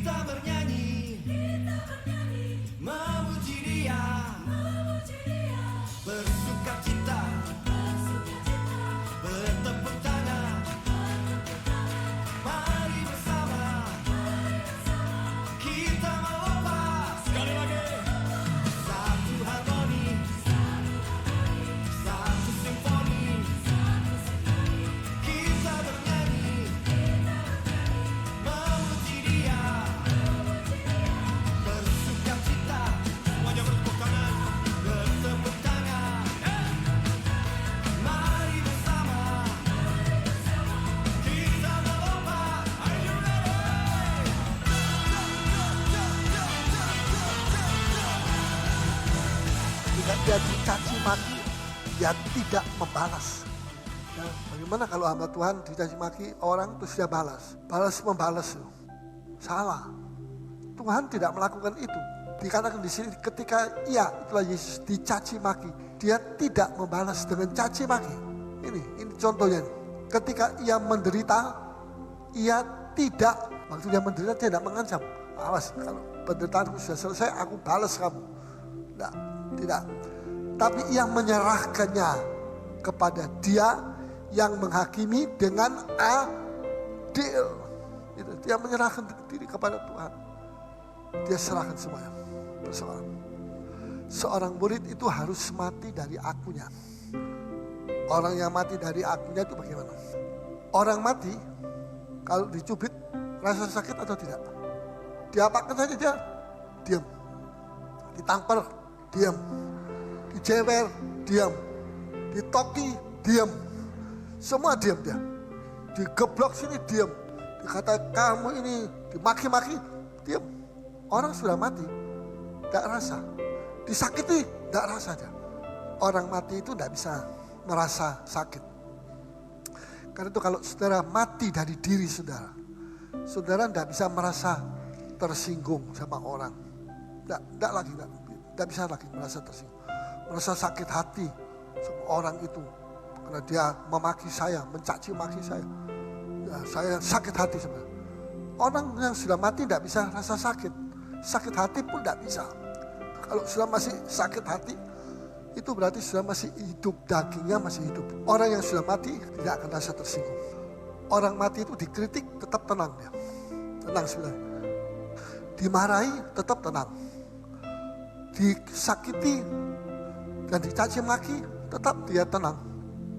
Kita bernyanyi, memuji Dia, bersuka cita, bertepuk tangan. Mari bersama kita melompat. Sekali lagi. Satu harmoni, satu simfoni. Kita bernyanyi, memuji Dia, bersuka cita. Semuanya bertepuk tangan, bertepuk tangan. Mari bersama kita melompat. Are you ready? Jika dia dicaci maki, dia tidak membalas. Ya, bagaimana kalau hamba Tuhan dicaci maki orang terus dia balas? Balas membalas itu salah. Tuhan tidak melakukan itu. Dikatakan di sini ketika itulah Yesus dicaci maki, dia tidak membalas dengan caci maki. Ini contohnya. Ketika ia menderita, ia tidak, waktu dia menderita dia tidak mengancam. Awas, kalau penderitaanku sudah selesai, aku balas kamu. Tidak. Tapi ia menyerahkannya kepada Dia yang menghakimi dengan adil. Dia menyerahkan diri kepada Tuhan. Dia serahkan semuanya. Persoalan. Seorang murid itu harus mati dari akunya. Orang yang mati dari akunya itu bagaimana? Orang mati kalau dicubit rasa sakit atau tidak? Diapakan saja dia diam. Ditampar diam. Dijewer diam. Ditoki diam. Semua diam dia. Digeblok sini diam. Dikata kamu ini, dimaki-maki diam. Orang sudah mati tidak rasa. Disakiti tidak rasa dia. Orang mati itu tidak bisa merasa sakit. Karena itu kalau saudara mati dari diri saudara, saudara tidak bisa merasa tersinggung sama orang. Tidak bisa lagi merasa tersinggung. Merasa sakit hati sama orang itu. Karena dia memaki saya, mencaci maki saya. Ya, saya sakit hati sebenarnya. Orang yang sudah mati tidak bisa rasa sakit. Sakit hati pun tidak bisa. Kalau sudah masih sakit hati, itu berarti sudah masih hidup, dagingnya masih hidup. Orang yang sudah mati tidak akan rasa tersinggung. Orang mati itu dikritik tetap tenang dia. Tenang sebenarnya. Dimarahi tetap tenang. Disakiti dan dicaci maki tetap dia tenang.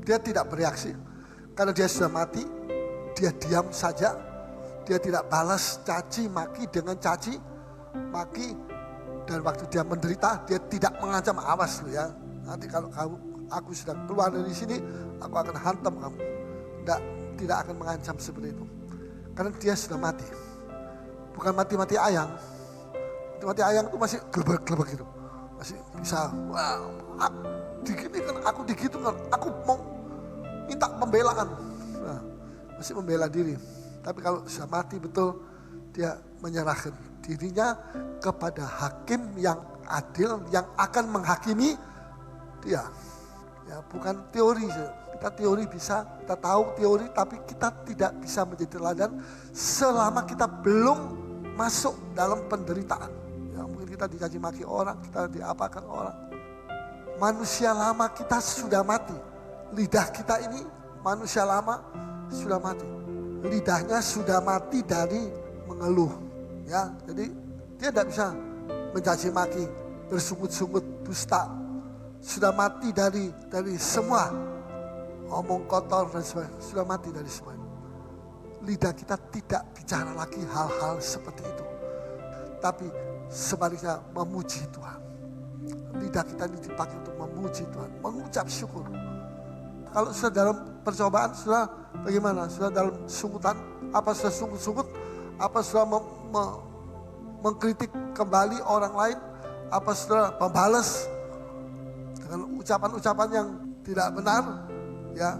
Dia tidak bereaksi. Karena dia sudah mati, dia diam saja. Dia tidak balas caci maki dengan caci maki. Dan waktu dia menderita, dia tidak mengancam, awas lu ya. Nanti kalau aku sudah keluar dari sini, aku akan hantam kamu. Tidak akan mengancam seperti itu. Karena dia sudah mati. Bukan mati-mati ayang. Mati ayang itu masih gelebek-gelebek gitu. Masih bisa, wow, aku digitukan, aku mau minta pembelaan. Nah, masih membela diri. Tapi kalau sudah mati betul, dia menyerahkan dirinya kepada hakim yang adil, yang akan menghakimi dia. Ya, bukan teori. Kita teori bisa, kita tahu teori, tapi kita tidak bisa menjadi teladan selama kita belum masuk dalam penderitaan. Ya, mungkin kita dicaci maki orang, kita diapakan orang. Manusia lama kita sudah mati. Lidah kita ini manusia lama sudah mati. Lidahnya sudah mati dari mengeluh. Ya, jadi dia tidak bisa mencaci maki, bersungut-sungut, dusta. Sudah mati dari semua omong kotor dan sebagainya. Sudah mati dari semua. Lidah kita tidak bicara lagi hal-hal seperti itu. Tapi sebaliknya memuji Tuhan. Lidah kita ini dipakai untuk memuji Tuhan, mengucap syukur. Kalau sudah dalam percobaan, sudah bagaimana? Sudah dalam sungutan, apa sudah sungut-sungut? Apa sudah mengkritik kembali orang lain? Apa sudah membalas dengan ucapan-ucapan yang tidak benar? Ya,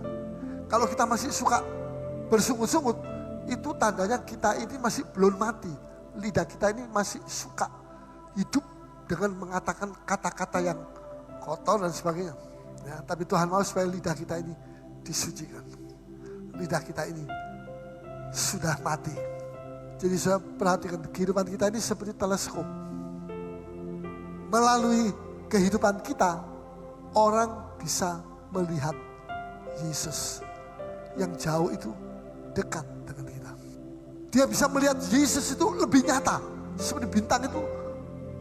kalau kita masih suka bersungut-sungut, itu tandanya kita ini masih belum mati. Lidah kita ini masih suka hidup dengan mengatakan kata-kata yang kotor dan sebagainya. Ya, tapi Tuhan mau supaya lidah kita ini disucikan. Lidah kita ini sudah mati. Jadi saya perhatikan kehidupan kita ini seperti teleskop. Melalui kehidupan kita, orang bisa melihat Yesus. Yang jauh itu dekat dengan kita. Dia bisa melihat Yesus itu lebih nyata. Seperti bintang itu.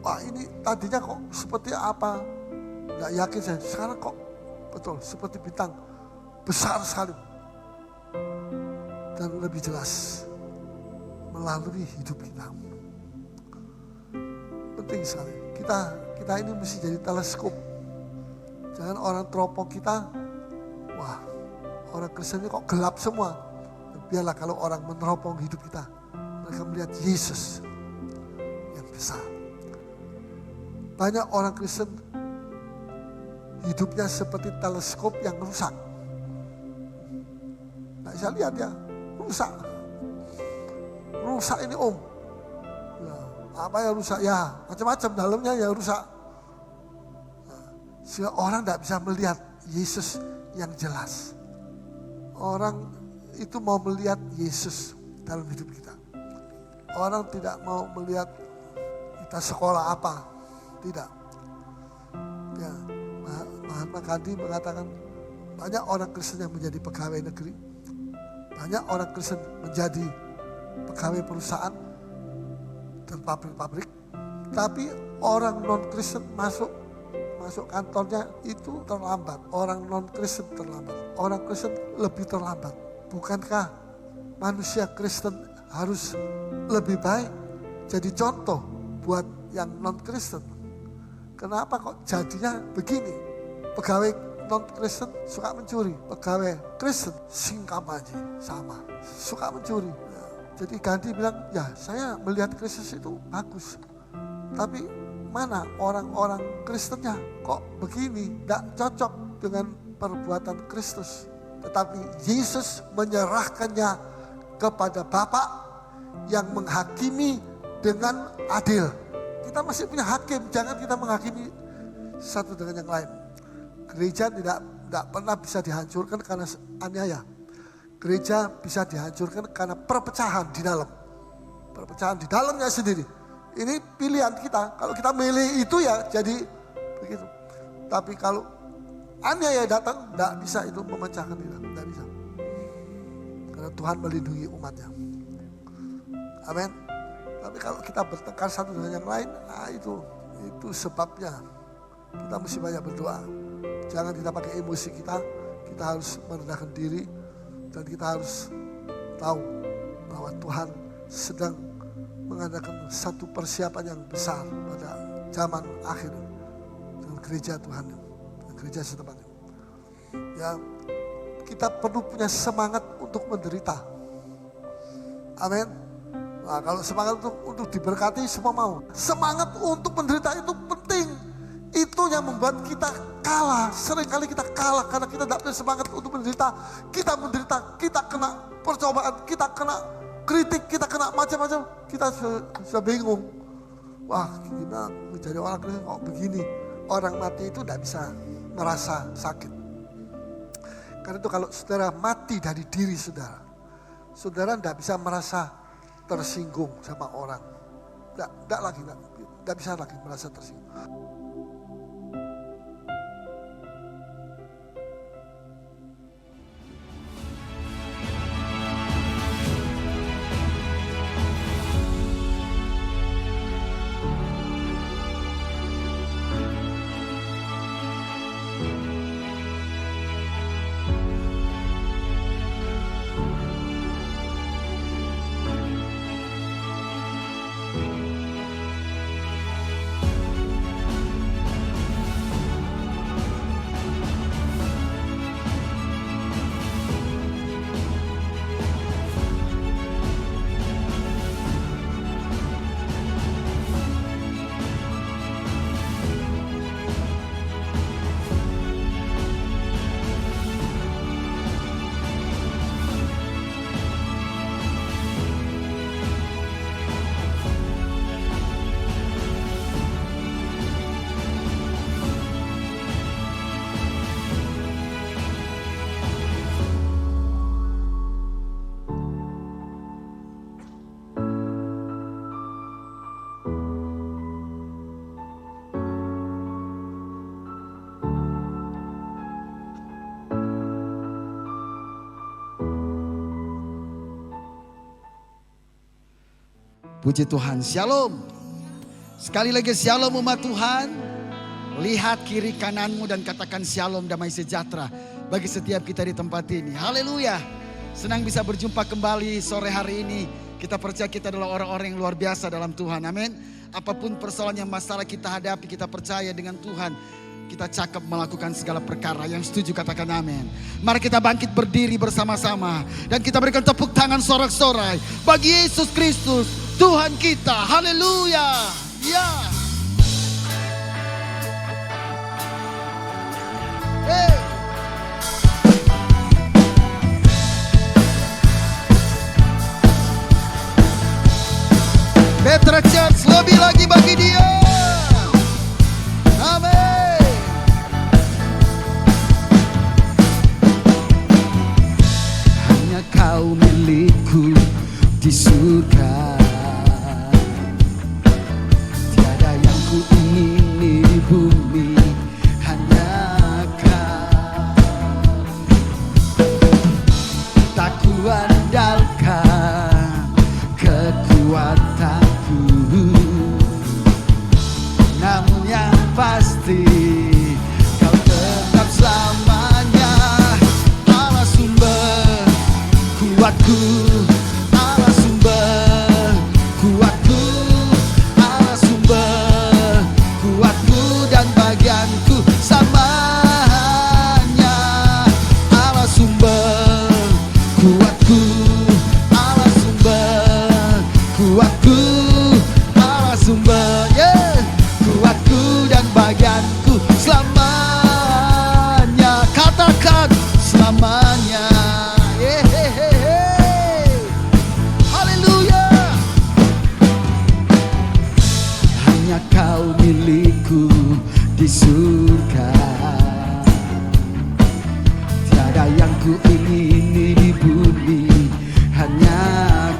Wah, ini tadinya kok seperti apa? Nggak yakin saya. Sekarang kok betul seperti bintang. Besar sekali. Dan lebih jelas. Melalui hidup kita. Penting sekali. Kita ini mesti jadi teleskop. Jangan orang teropong kita. Wah, orang Kristen ini kok gelap semua. Biarlah kalau orang meneropong hidup kita. Mereka melihat Yesus yang besar. Banyak orang Kristen hidupnya seperti teleskop yang rusak. Nggak bisa lihat ya, rusak. Rusak ini om. Ya, apa ya rusak? Ya macam-macam dalamnya ya rusak. Nah, sehingga orang tidak bisa melihat Yesus yang jelas. Orang itu mau melihat Yesus dalam hidup kita. Orang tidak mau melihat kita sekolah apa. Tidak. Ya, Mahatma Gandhi mengatakan banyak orang Kristen yang menjadi pegawai negeri. Banyak orang Kristen menjadi pegawai perusahaan dan pabrik-pabrik. Tapi orang non-Kristen masuk kantornya itu terlambat. Orang non-Kristen terlambat. Orang Kristen lebih terlambat. Bukankah manusia Kristen harus lebih baik jadi contoh buat yang non-Kristen? Kenapa kok jadinya begini? Pegawai non-Kristen suka mencuri. Pegawai Kristen singkap aja sama. Suka mencuri. Jadi Gandhi bilang, ya saya melihat Kristus itu bagus. Tapi mana orang-orang Kristennya kok begini, tidak cocok dengan perbuatan Kristus. Tetapi Yesus menyerahkannya kepada Bapa yang menghakimi dengan adil. Kita masih punya hakim, jangan kita menghakimi satu dengan yang lain. Gereja tidak pernah bisa dihancurkan karena aniaya. Gereja bisa dihancurkan karena perpecahan di dalam. Perpecahan di dalamnya sendiri. Ini pilihan kita. Kalau kita milih itu ya jadi begitu. Tapi kalau aniaya datang, tidak bisa itu memecahkan kita. Tidak bisa. Karena Tuhan melindungi umatnya. Amin. Tapi kalau kita bertengkar satu dengan yang lain, nah itu sebabnya. Kita mesti banyak berdoa. Jangan kita pakai emosi kita. Kita harus merendahkan diri. Dan kita harus tahu bahwa Tuhan sedang mengadakan satu persiapan yang besar pada zaman akhir dengan gereja Tuhan, dengan gereja setempatnya. Ya, kita perlu punya semangat untuk menderita. Amin. Nah, kalau semangat untuk diberkati semua mau. Semangat untuk menderita itu penting. Itu yang membuat kita kalah. Seringkali kita kalah karena kita tidak punya semangat untuk menderita. Kita menderita, kita kena percobaan, kita kena kritik, kita kena macam-macam. Kita sudah bingung. Wah, gimana menjadi orang Kristen kok begini. Orang mati itu tidak bisa merasa sakit. Karena itu kalau saudara mati dari diri saudara, saudara tidak bisa merasa tersinggung sama orang. Tidak bisa lagi merasa tersinggung. Puji Tuhan, shalom. Sekali lagi shalom umat Tuhan. Lihat kiri kananmu dan katakan shalom, damai sejahtera bagi setiap kita di tempat ini. Haleluya. Senang bisa berjumpa kembali sore hari ini. Kita percaya kita adalah orang-orang yang luar biasa dalam Tuhan. Amin. Apapun persoalan yang masalah kita hadapi, kita percaya dengan Tuhan. Kita cakap melakukan segala perkara. Yang setuju katakan amin. Mari kita bangkit berdiri bersama-sama. Dan kita berikan tepuk tangan sorak-sorai bagi Yesus Kristus Tuhan kita. Haleluya. Ya. Hey. Petra Church lebih lagi bagi dia. Amin. Hanya kau milikku di surga. Tiada yang ku ingini di bumi, hanya kau. Tak kuandalkan kekuatanku, namun yang pasti kau tetap selamanya Allah sumber kuatku, Allah sumber kuatku, Allah sumber kuatku dan bagianku samanya. Allah sumber kuatku, Allah sumber kuatku, Allah sumber kuatku dan bagianku selamanya. Katakan selamanya. Haleluya. Hanya kau milikku di surga. Tiada yang ku ingini di bumi, hanya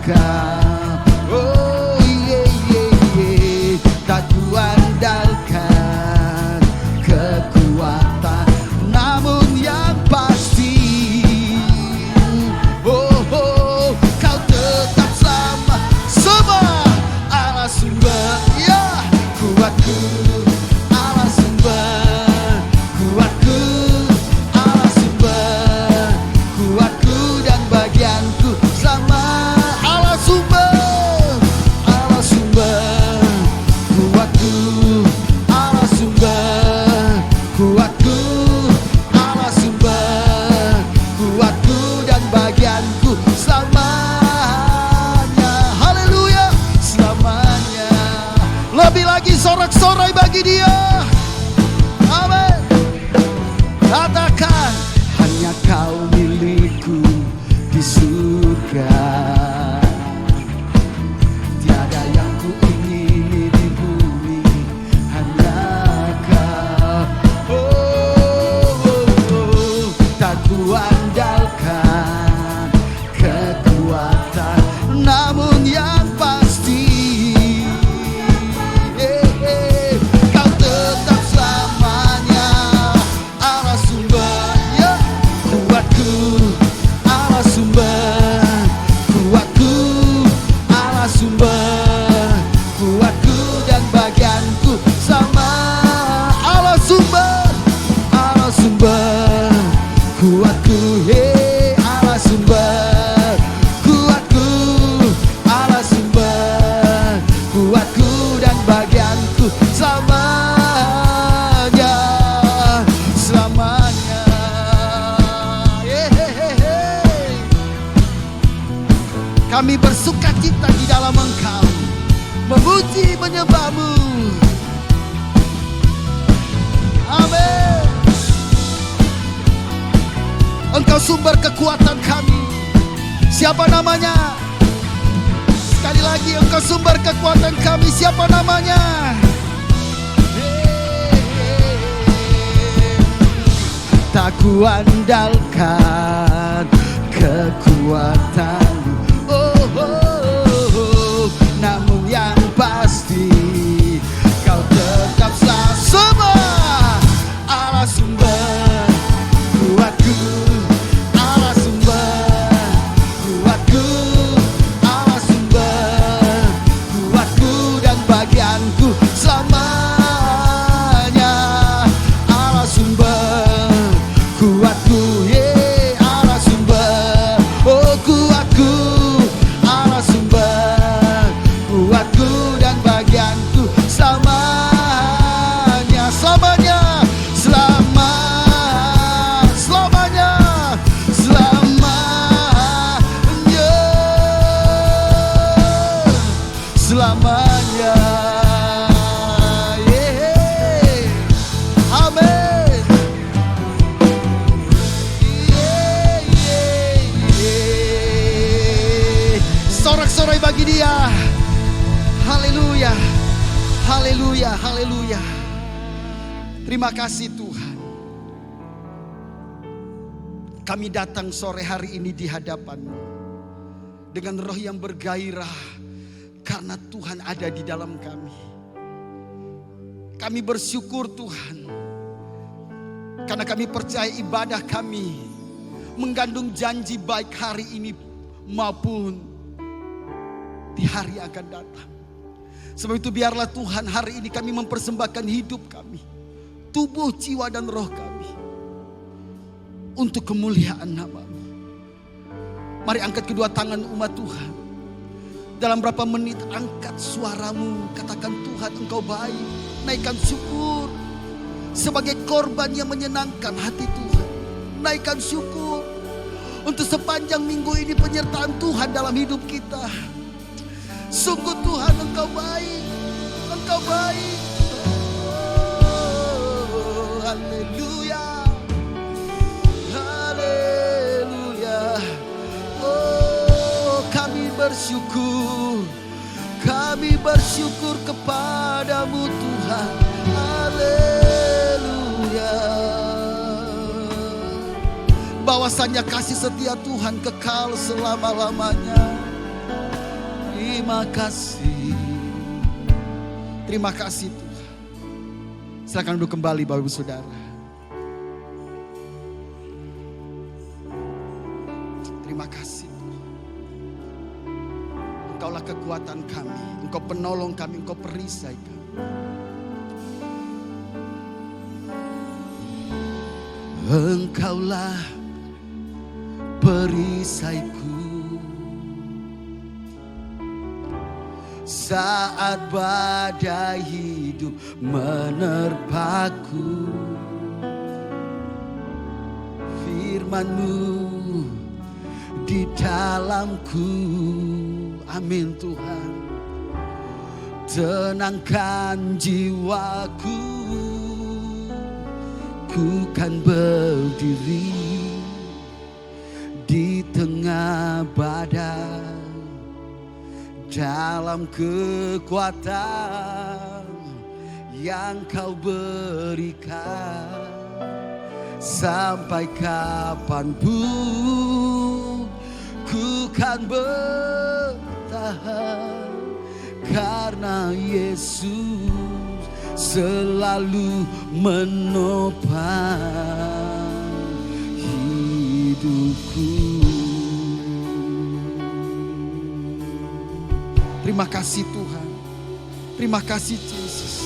kau. Oh yeah, yeah, yeah. Tak kuandalkan kekuatan, namun yang pasti oh, kau tetap sama. Semua Allah sumber ya kuatku, Allah sumber kuatku, Allah sumber kuatku dan bagianku sama. Allah sumber, Allah sumber kuatku, Allah sumber kuatku, Allah sumber kuatku dan bagianku selamanya. Haleluya, selamanya. Lebih lagi sorak-sorai bagi dia. Amin. Katakan hanya kau milikku di surga. Tiada yang ku ingini di bumi, hanya kau. Tak kuandalkan kekuatan, namun yang pasti kau tetap selamanya. Allah sumber ya kuatku, Allah sumber kuatku, Allah sumber kuatku dan bagianku sama. Allah sumber kuatku, hey Allah sumber kuatku, Allah sumber kuatku dan bagianku selamanya, selamanya. Kami bersuka cita di dalam Engkau, memuji menyembah-Mu. Amin. Engkau sumber kekuatan kami. Siapa namanya? Sekali lagi, Engkau sumber kekuatan kami. Siapa namanya? Tak kuandalkan kekuatan, namun yang pasti kau tetap sama. Allah sumber kuatku, Allah sumber kuatku, Allah sumber selamanya. Yeah. Amin. Yeah, yeah, yeah. Sorak-sorai bagi Dia. Haleluya. Haleluya, haleluya. Terima kasih Tuhan. Kami datang sore hari ini di hadapan-Mu dengan roh yang bergairah karena Tuhan ada di dalam kami. Kami bersyukur Tuhan karena kami percaya ibadah kami mengandung janji baik hari ini maupun di hari yang akan datang. Sebab itu biarlah Tuhan hari ini kami mempersembahkan hidup kami, tubuh, jiwa dan roh kami untuk kemuliaan nama-Mu. Mari angkat kedua tangan umat Tuhan. Dalam berapa menit angkat suaramu, katakan Tuhan Engkau baik. Naikkan syukur sebagai korban yang menyenangkan hati Tuhan. Naikkan syukur untuk sepanjang minggu ini penyertaan Tuhan dalam hidup kita. Sungguh Tuhan Engkau baik, Engkau baik. Oh, haleluya, haleluya. Oh, kami bersyukur kepadamu Tuhan. Haleluya. Bahwasanya kasih setia Tuhan kekal selama-lamanya. Terima kasih. Terima kasih Tuhan. Silakan duduk kembali Bapak Ibu Saudara. Terima kasih Tuhan. Engkaulah kekuatan kami, Engkau penolong kami, Engkau perisai kami. Engkaulah perisaiku saat badai hidup menerpaku. Firman-Mu di dalamku. Amin Tuhan. Tenangkan jiwaku. Ku kan berdiri di tengah badai. Dalam kekuatan yang Kau berikan, sampai kapanpun ku kan bertahan, karena Yesus selalu menopang hidupku. Terima kasih Tuhan. Terima kasih Yesus.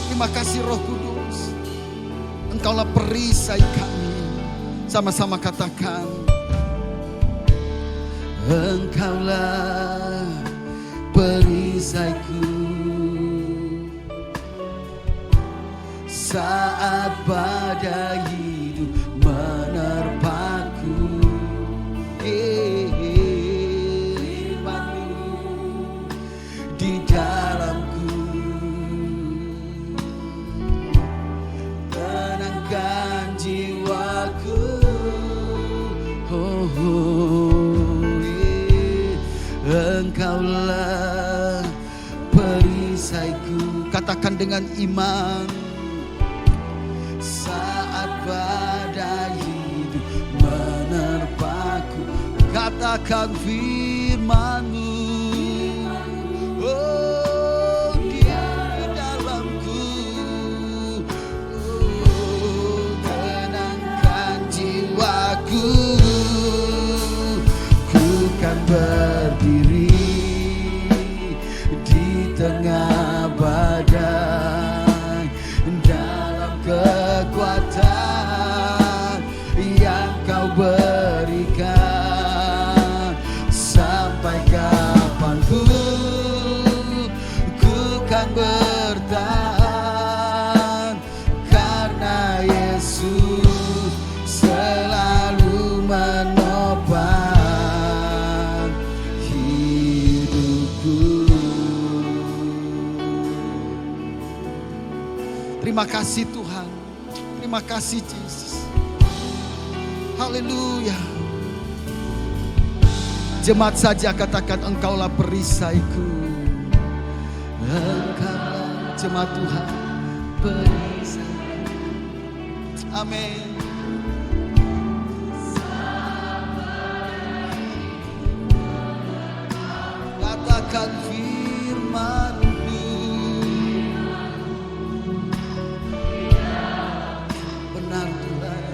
Terima kasih Roh Kudus. Engkaulah perisai kami. Sama-sama katakan. Engkaulah perisaiku saat badai hidup menerpaku. Di dalamku, tenangkan jiwaku. Oh, oh, Engkaulah perisaiku. Katakan dengan iman. Saat badai hidup menerpaku, katakan firman-Mu. Oh, Dia di dalamku. Oh, tenangkan jiwaku. Ku kan berdiri di tengah badai, dalam kekuatan yang Kau berikan, sampai kapanpun ku kan bertahan, karena Yesus selalu menopang hidupku. Terima kasih Tuhan. Terima kasih Yesus. Haleluya. Jemaat saja katakan, Engkaulah perisaiku. Engkaulah, jemaat Tuhan, perisaiku. Amin. Katakan firman-Mu, benar Tuhan.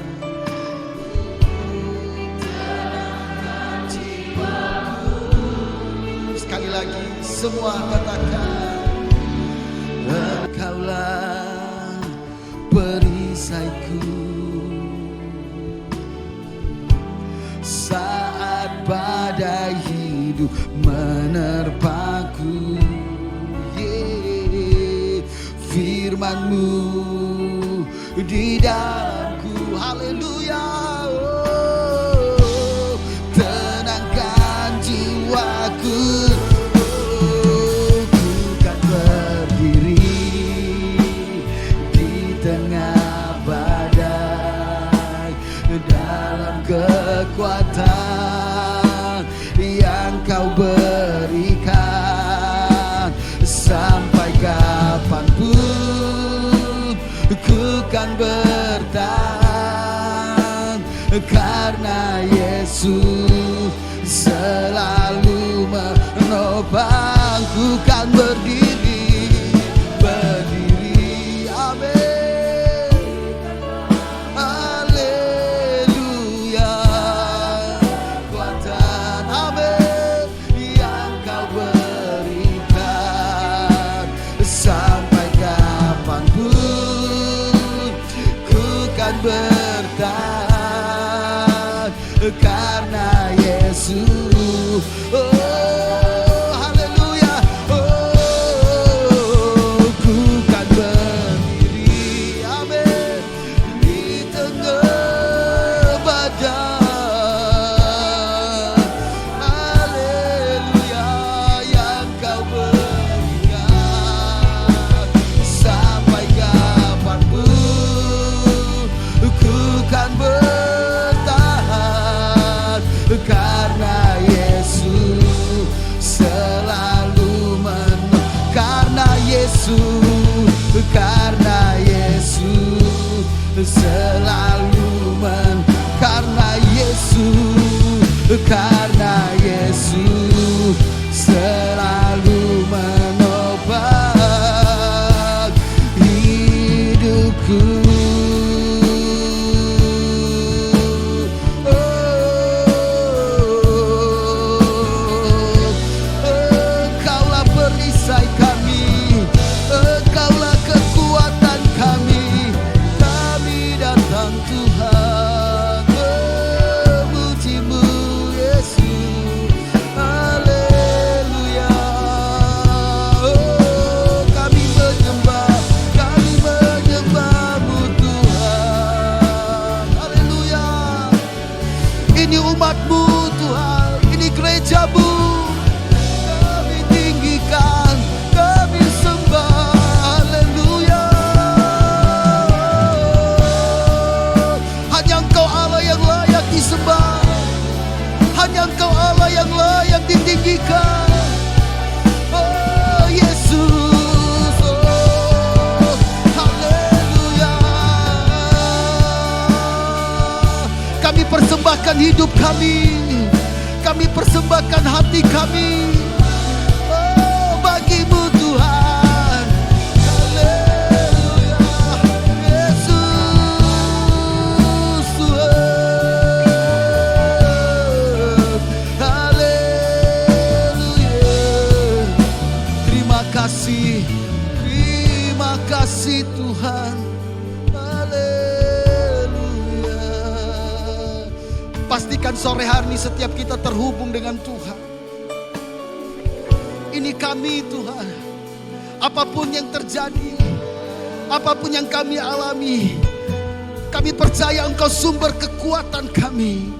Sekali lagi semua katakan, Engkaulah perisaiku. Saat badai hidup menerpaku, firman-Mu di dalamku. Haleluya. Oh, tenangkan jiwaku. Oh, ku kan berdiri di tengah badai, dalam kekuatan yang Kau berikan. Sampai kapanpun ku kan bertahan, karena Yesus selalu menopang. Ku kan berdiri, amin. Haleluya. Kuatan, amin, yang Kau berikan. Sampai kapanpun ku kan bertahan, karena Yesus. Oh, haleluya. Oh, ku kan berdiri, amin, di tengah badai. Haleluya, yang Kau berikan. Sampai kapanpun ku kan bertahan, karena Yesus selalu karena Yesus selalu karena Yesus selalu menopang hidupku. Engkaulah perisai kami, Engkaulah kekuatan kami. Kami datang Tuhan memuji-Mu Yesus. Haleluya. Oh, kami menyembah-Mu Tuhan. Haleluya. Ini umat-Mu Tuhan, ini gereja-Mu. Kami tinggikan, kami sembah. Haleluya. Hanya Engkau Allah yang layak disembah, hanya Engkau Allah yang layak ditinggikan. Oh Yesus, oh haleluya. Kami persembahkan hidup kami, kami persembahkan hati kami, oh bagi-Mu Tuhan. Haleluya. Yesus Tuhan. Haleluya. Terima kasih Tuhan. Haleluya. Pastikan sore hari ini setiap kita terhubung dengan Tuhan. Ini kami Tuhan. Apapun yang terjadi, apapun yang kami alami, kami percaya Engkau sumber kekuatan kami.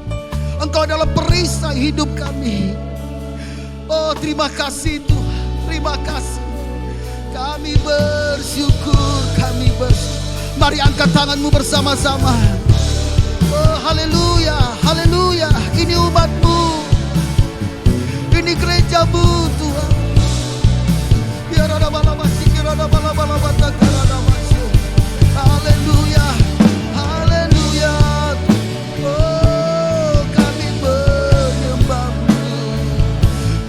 Engkau adalah perisai hidup kami. Oh terima kasih Tuhan, terima kasih. Kami bersyukur, kami bersyukur. Mari angkat tanganmu bersama-sama. Oh haleluya, haleluya. Ini umatmu, ini gerejamu Tuhan. Haleluya, haleluya. Oh kami menyembahmu.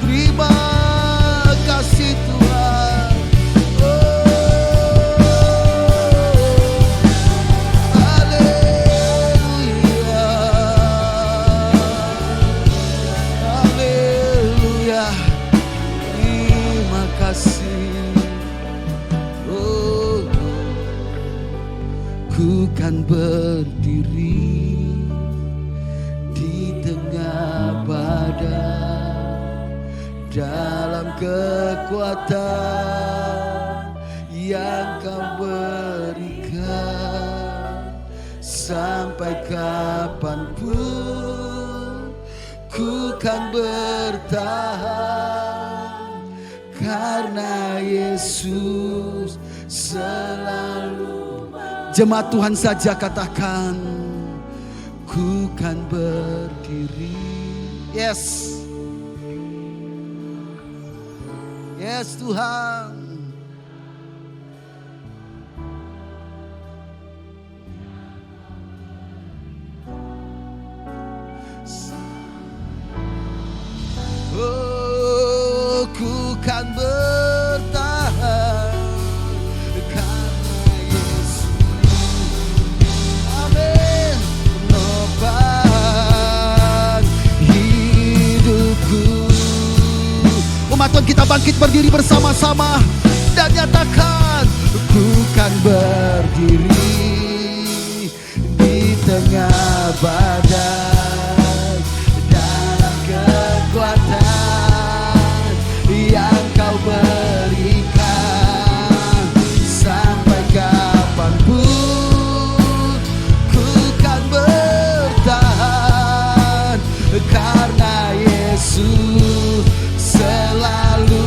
Terima kasih Tuhan. Haleluya, haleluya. Terima kasih. Oh, ku kan berdiri di tengah badai dalam kekuatan yang Kau berikan. Sampai kapanpun ku kan bertahan, karena Yesus selalu. Jemaat Tuhan saja katakan, ku kan berdiri. Yes, yes Tuhan. Oh, ku kan bertahan karena Yesus. Amin. Menopang hidupku. Umat Tuhan, kita bangkit berdiri bersama-sama dan nyatakan, ku kan berdiri di tengah badai dalam kekuatan yang Kau berikan. Sampai kapanpun ku kan bertahan, karena Yesus selalu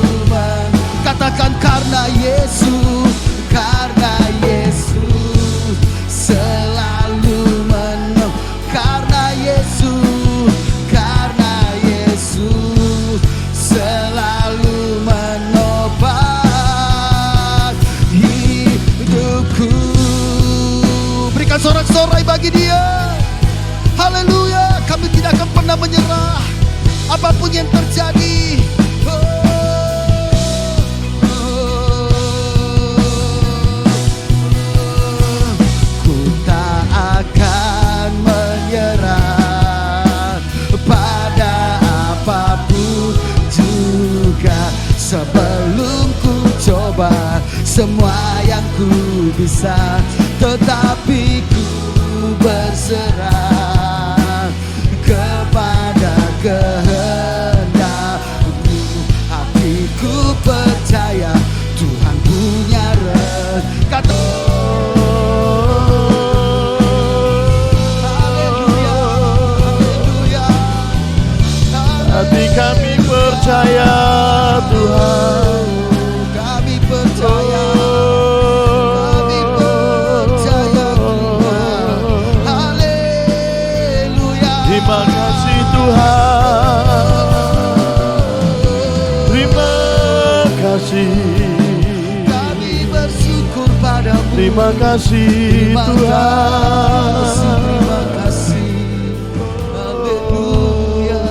katakan, karena Yesus, karena Yesus selalu menang, karena Yesus, karena Yesus selalu menopang hidupku. Berikan sorak-sorai bagi Dia. Haleluya, kami tidak akan pernah menyerah apapun yang terjadi. Ku tak akan menyerah pada apapun juga, sebelum ku coba semua yang ku bisa, tetapi ku berserah kepada kehendak-Mu. Hatiku percaya Tuhan punya rencana. Haleluya, haleluya. Hati kami percaya Tuhan. Kami percaya, kami percaya Tuhan. Haleluya. Terima kasih Tuhan. Terima kasih. Kami bersyukur Padamu. Terima kasih Tuhan. Terima kasih. Haleluya.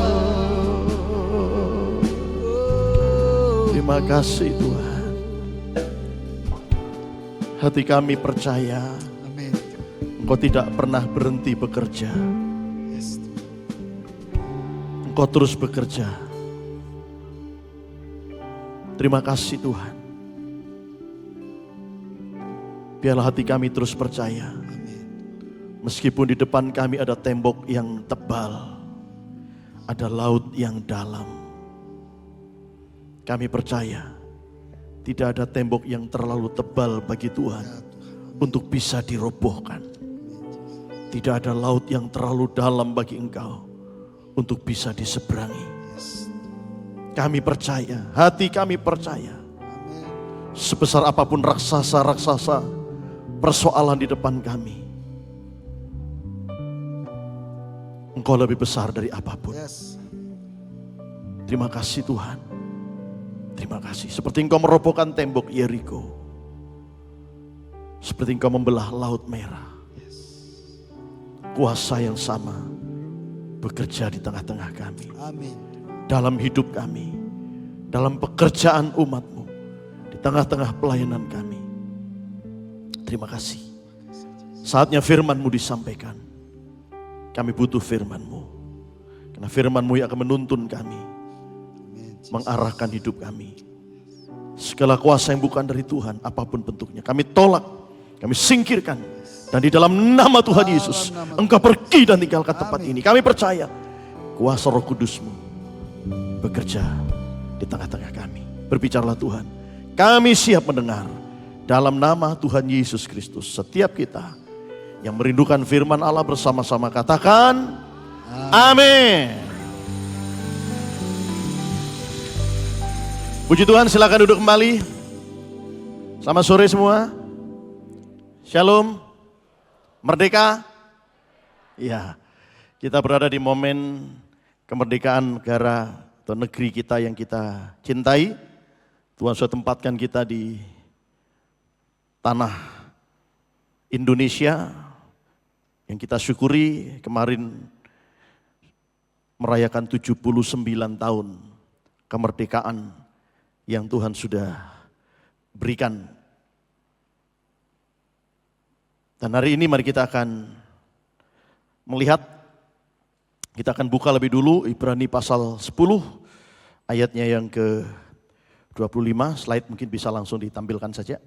Terima kasih Tuhan. Hati kami percaya Amin. Engkau tidak pernah berhenti bekerja. Yes. Engkau terus bekerja. Terima kasih Tuhan. Biarlah hati kami terus percaya. Meskipun di depan kami ada tembok yang tebal, ada laut yang dalam, kami percaya tidak ada tembok yang terlalu tebal bagi Tuhan untuk bisa dirobohkan. Tidak ada laut yang terlalu dalam bagi Engkau untuk bisa diseberangi. Kami percaya, hati kami percaya, Sebesar apapun raksasa-raksasa persoalan di depan kami, Engkau lebih besar dari apapun. Yes. Terima kasih Tuhan. Terima kasih. Seperti Engkau merobohkan tembok Yeriko. Seperti Engkau membelah Laut Merah. Kuasa yang sama bekerja di tengah-tengah kami. Amin. Dalam hidup kami. Dalam pekerjaan umat-Mu. Di tengah-tengah pelayanan kami. Terima kasih. Saatnya firman-Mu disampaikan. Kami butuh firman-Mu. Karena firman-Mu yang akan menuntun kami. Mengarahkan hidup kami. Segala kuasa yang bukan dari Tuhan, apapun bentuknya, kami tolak, kami singkirkan. Dan di dalam nama Tuhan Yesus, Engkau pergi dan tinggalkan tempat ini. Kami percaya kuasa Roh Kudus-Mu bekerja di tengah-tengah kami. Berbicaralah Tuhan, kami siap mendengar. Dalam nama Tuhan Yesus Kristus, setiap kita yang merindukan firman Allah bersama-sama katakan amin. Puji Tuhan, silakan duduk kembali. Selamat sore semua. Shalom. Merdeka. Ya, kita berada di momen kemerdekaan negara atau negeri kita yang kita cintai. Tuhan sudah tempatkan kita di tanah Indonesia yang kita syukuri kemarin merayakan 79 tahun kemerdekaan yang Tuhan sudah berikan. Dan hari ini mari kita akan melihat, kita akan buka lebih dulu Ibrani pasal 10 ayatnya yang ke-25, slide mungkin bisa langsung ditampilkan saja.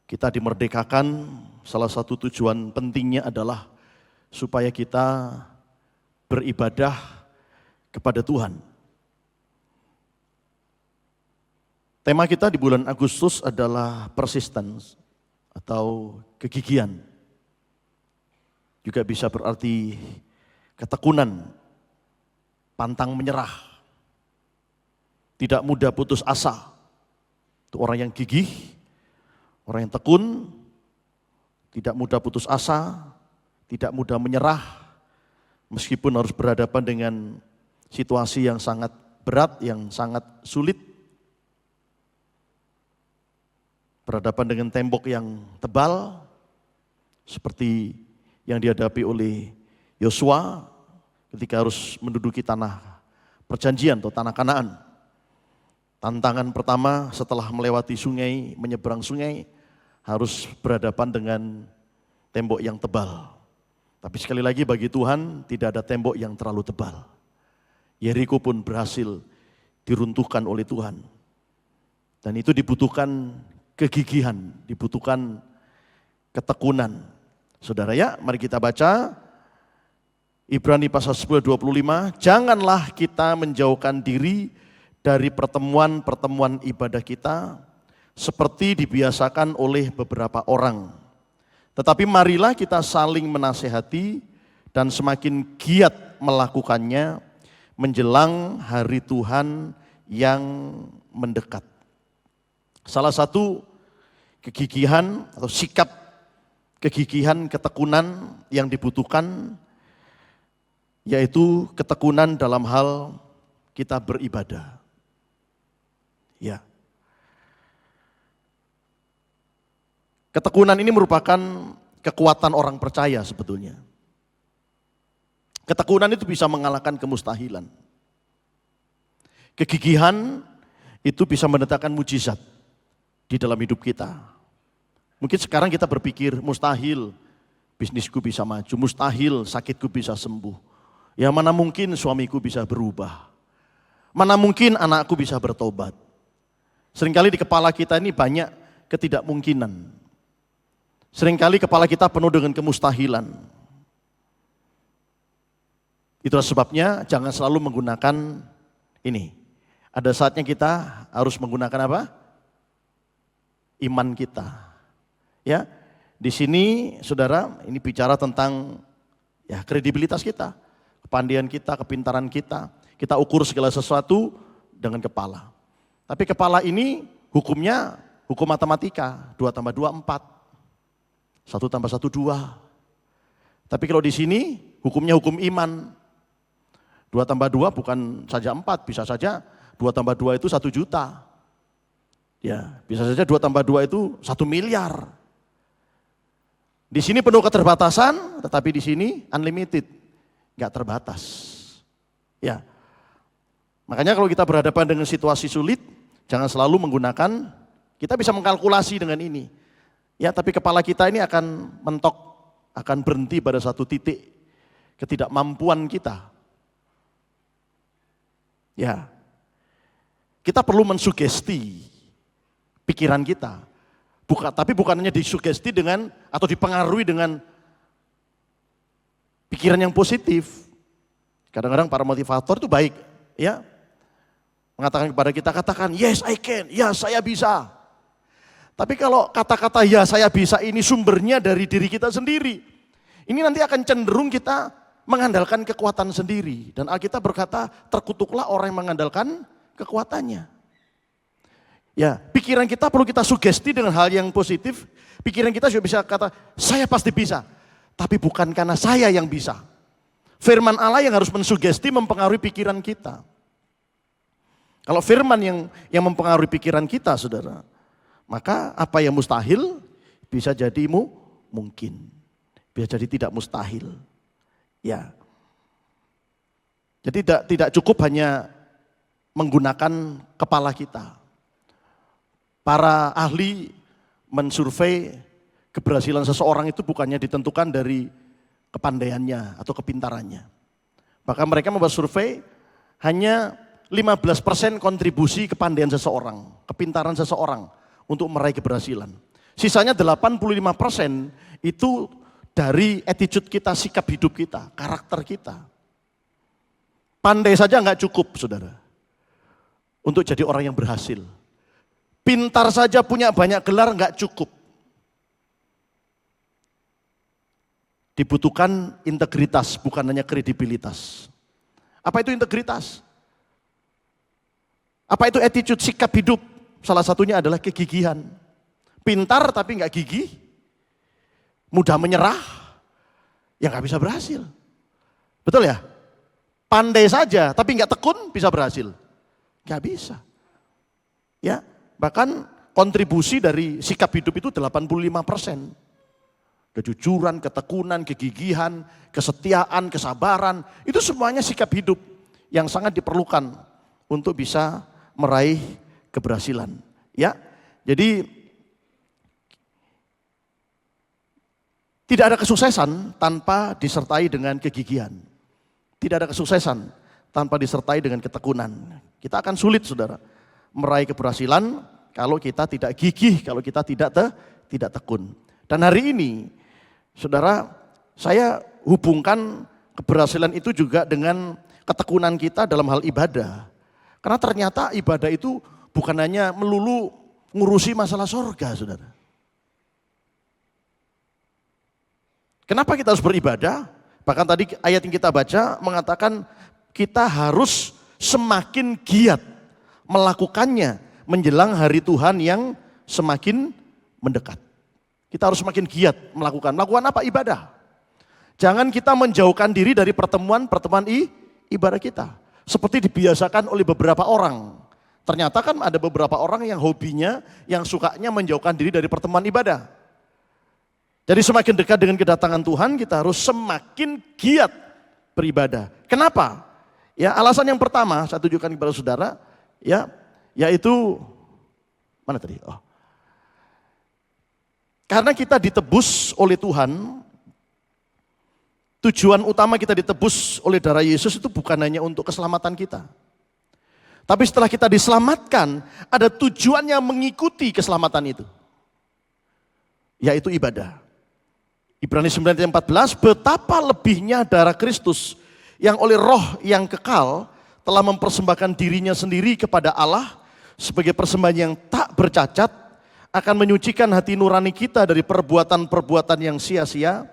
Kita dimerdekakan, salah satu tujuan pentingnya adalah supaya kita beribadah kepada Tuhan. Tema kita di bulan Agustus adalah persistence atau kegigihan. Juga bisa berarti ketekunan, pantang menyerah, tidak mudah putus asa. Itu orang yang gigih, orang yang tekun, tidak mudah putus asa, tidak mudah menyerah, meskipun harus berhadapan dengan situasi yang sangat berat, yang sangat sulit. Berhadapan dengan tembok yang tebal, seperti yang dihadapi oleh Yosua ketika harus menduduki tanah perjanjian atau tanah Kanaan. Tantangan pertama setelah melewati sungai, menyeberang sungai, harus berhadapan dengan tembok yang tebal. Tapi sekali lagi bagi Tuhan tidak ada tembok yang terlalu tebal. Yeriko pun berhasil diruntuhkan oleh Tuhan. Dan itu dibutuhkan kegigihan, dibutuhkan ketekunan. Saudara ya, mari kita baca Ibrani pasal 10:25. Janganlah kita menjauhkan diri dari pertemuan-pertemuan ibadah kita seperti dibiasakan oleh beberapa orang. Tetapi marilah kita saling menasehati dan semakin giat melakukannya menjelang hari Tuhan yang mendekat. Salah satu kegigihan atau sikap kegigihan, ketekunan yang dibutuhkan yaitu ketekunan dalam hal kita beribadah. Ya. Ketekunan ini merupakan kekuatan orang percaya sebetulnya. Ketekunan itu bisa mengalahkan kemustahilan. Kegigihan itu bisa mendatangkan mujizat di dalam hidup kita. Mungkin sekarang kita berpikir mustahil bisnisku bisa maju, mustahil sakitku bisa sembuh. Ya mana mungkin suamiku bisa berubah, mana mungkin anakku bisa bertobat. Seringkali di kepala kita ini banyak ketidakmungkinan. Seringkali kepala kita penuh dengan kemustahilan. Itulah sebabnya jangan selalu menggunakan ini. Ada saatnya kita harus menggunakan apa? Iman kita. Ya, di sini saudara, ini bicara tentang ya kredibilitas kita, kepandaian kita, kepintaran kita. Kita ukur segala sesuatu dengan kepala. Tapi kepala ini hukumnya hukum matematika, 2 tambah 2 4. 1 tambah 1 2. Tapi kalau di sini hukumnya hukum iman. 2 tambah 2 bukan saja 4, bisa saja 2 tambah 2 itu 1 juta. Ya, bisa saja 2 tambah 2 itu 1 miliar. Di sini penuh keterbatasan, tetapi di sini unlimited, nggak terbatas. Ya, makanya kalau kita berhadapan dengan situasi sulit, jangan selalu menggunakan, kita bisa mengkalkulasi dengan ini. Ya, tapi kepala kita ini akan mentok, akan berhenti pada satu titik ketidakmampuan kita. Ya, kita perlu mensugesti pikiran kita. Tapi bukan hanya disugesti dengan atau dipengaruhi dengan pikiran yang positif. Kadang-kadang para motivator itu baik, ya. Mengatakan kepada kita, katakan, yes I can, ya saya bisa. Tapi kalau kata-kata ya saya bisa ini sumbernya dari diri kita sendiri, ini nanti akan cenderung kita mengandalkan kekuatan sendiri. Dan Alkitab berkata, terkutuklah orang yang mengandalkan kekuatannya. Ya, pikiran kita perlu kita sugesti dengan hal yang positif. Pikiran kita juga bisa kata, saya pasti bisa. Tapi bukan karena saya yang bisa. Firman Allah yang harus mensugesti, mempengaruhi pikiran kita. Kalau firman yang mempengaruhi pikiran kita, saudara, maka apa yang mustahil bisa jadi mungkin. Bisa jadi tidak mustahil. Ya. Jadi tidak cukup hanya menggunakan kepala kita. Para ahli mensurvei keberhasilan seseorang itu bukannya ditentukan dari kepandaiannya atau kepintarannya. Bahkan mereka membuat survei hanya 15% kontribusi kepandaian seseorang, kepintaran seseorang untuk meraih keberhasilan. Sisanya 85% itu dari attitude kita, sikap hidup kita, karakter kita. Pandai saja nggak cukup, saudara, untuk jadi orang yang berhasil. Pintar saja punya banyak gelar nggak cukup. Dibutuhkan integritas, bukan hanya kredibilitas. Apa itu integritas? Apa itu attitude, sikap hidup? Salah satunya adalah kegigihan. Pintar tapi nggak gigih, mudah menyerah, ya nggak bisa berhasil. Betul ya? Pandai saja tapi nggak tekun bisa berhasil? Nggak bisa. Ya. Bahkan kontribusi dari sikap hidup itu 85%. Kejujuran, ketekunan, kegigihan, kesetiaan, kesabaran, itu semuanya sikap hidup yang sangat diperlukan untuk bisa meraih keberhasilan. Ya, jadi tidak ada kesuksesan tanpa disertai dengan kegigihan. Tidak ada kesuksesan tanpa disertai dengan ketekunan. Kita akan sulit, saudara, meraih keberhasilan kalau kita tidak gigih, kalau kita tidak tekun. Dan hari ini, saudara, saya hubungkan keberhasilan itu juga dengan ketekunan kita dalam hal ibadah. Karena ternyata ibadah itu bukan hanya melulu ngurusi masalah surga, saudara. Kenapa kita harus beribadah? Bahkan tadi ayat yang kita baca mengatakan kita harus semakin giat melakukannya menjelang hari Tuhan yang semakin mendekat. Kita harus semakin giat melakukan apa? Ibadah. Jangan kita menjauhkan diri dari pertemuan ibadah kita. Seperti dibiasakan oleh beberapa orang. Ternyata kan ada beberapa orang yang hobinya, yang sukanya menjauhkan diri dari pertemuan ibadah. Jadi semakin dekat dengan kedatangan Tuhan, kita harus semakin giat beribadah. Kenapa? Ya, alasan yang pertama, saya tunjukkan kepada saudara, ya, yaitu mana tadi? Oh. Karena kita ditebus oleh Tuhan, tujuan utama kita ditebus oleh darah Yesus itu bukan hanya untuk keselamatan kita. Tapi setelah kita diselamatkan, ada tujuan yang mengikuti keselamatan itu. Yaitu ibadah. Ibrani 9:14, betapa lebihnya darah Kristus yang oleh roh yang kekal telah mempersembahkan dirinya sendiri kepada Allah sebagai persembahan yang tak bercacat, akan menyucikan hati nurani kita dari perbuatan-perbuatan yang sia-sia,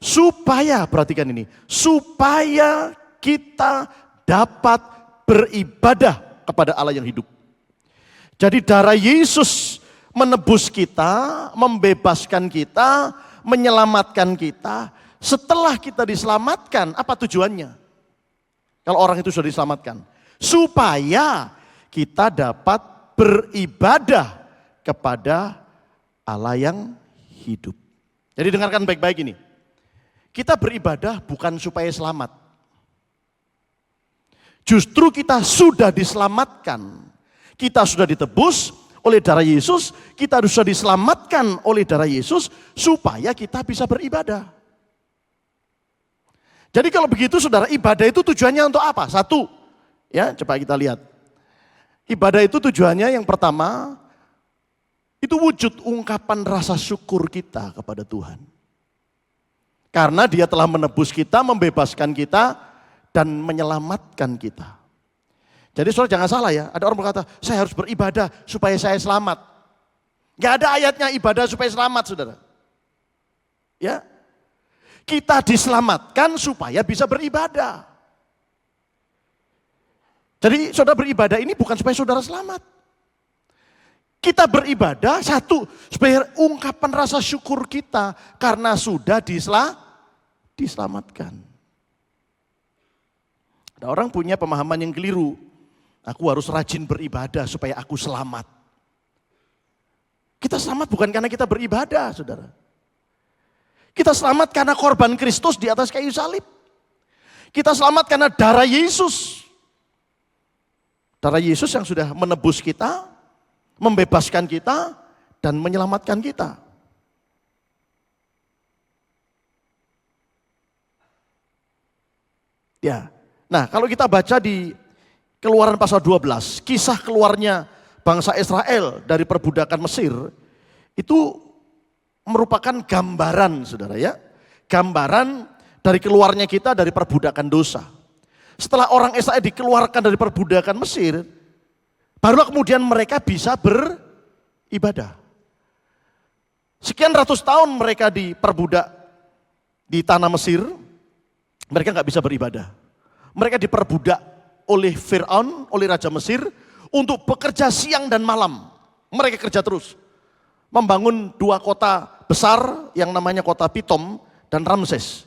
supaya, perhatikan ini, supaya kita dapat beribadah kepada Allah yang hidup. Jadi darah Yesus menebus kita, membebaskan kita, menyelamatkan kita. Setelah kita diselamatkan, apa tujuannya? Kalau orang itu sudah diselamatkan, supaya kita dapat beribadah kepada Allah yang hidup. Jadi dengarkan baik-baik ini. Kita beribadah bukan supaya selamat. Justru kita sudah diselamatkan. Kita sudah ditebus oleh darah Yesus, kita sudah diselamatkan oleh darah Yesus supaya kita bisa beribadah. Jadi kalau begitu saudara, ibadah itu tujuannya untuk apa? Satu, ya coba kita lihat. Ibadah itu tujuannya yang pertama, itu wujud ungkapan rasa syukur kita kepada Tuhan. Karena dia telah menebus kita, membebaskan kita, dan menyelamatkan kita. Jadi saudara jangan salah ya, ada orang berkata, saya harus beribadah supaya saya selamat. Gak ada ayatnya ibadah supaya selamat saudara. Ya, kita diselamatkan supaya bisa beribadah. Jadi saudara beribadah ini bukan supaya saudara selamat. Kita beribadah satu, supaya ungkapan rasa syukur kita karena sudah diselamatkan. Ada orang punya pemahaman yang keliru. Aku harus rajin beribadah supaya aku selamat. Kita selamat bukan karena kita beribadah, saudara. Kita selamat karena korban Kristus di atas kayu salib. Kita selamat karena darah Yesus. Darah Yesus yang sudah menebus kita, membebaskan kita, dan menyelamatkan kita. Ya. Nah, kalau kita baca di Keluaran pasal 12, kisah keluarnya bangsa Israel dari perbudakan Mesir, itu merupakan gambaran, saudara ya. Gambaran dari keluarnya kita dari perbudakan dosa. Setelah orang Israel dikeluarkan dari perbudakan Mesir, barulah kemudian mereka bisa beribadah. Sekian ratus tahun mereka diperbudak di tanah Mesir, mereka nggak bisa beribadah. Mereka diperbudak oleh Fir'aun, oleh Raja Mesir, untuk bekerja siang dan malam. Mereka kerja terus. Membangun dua kota besar yang namanya kota Pitom dan Ramses.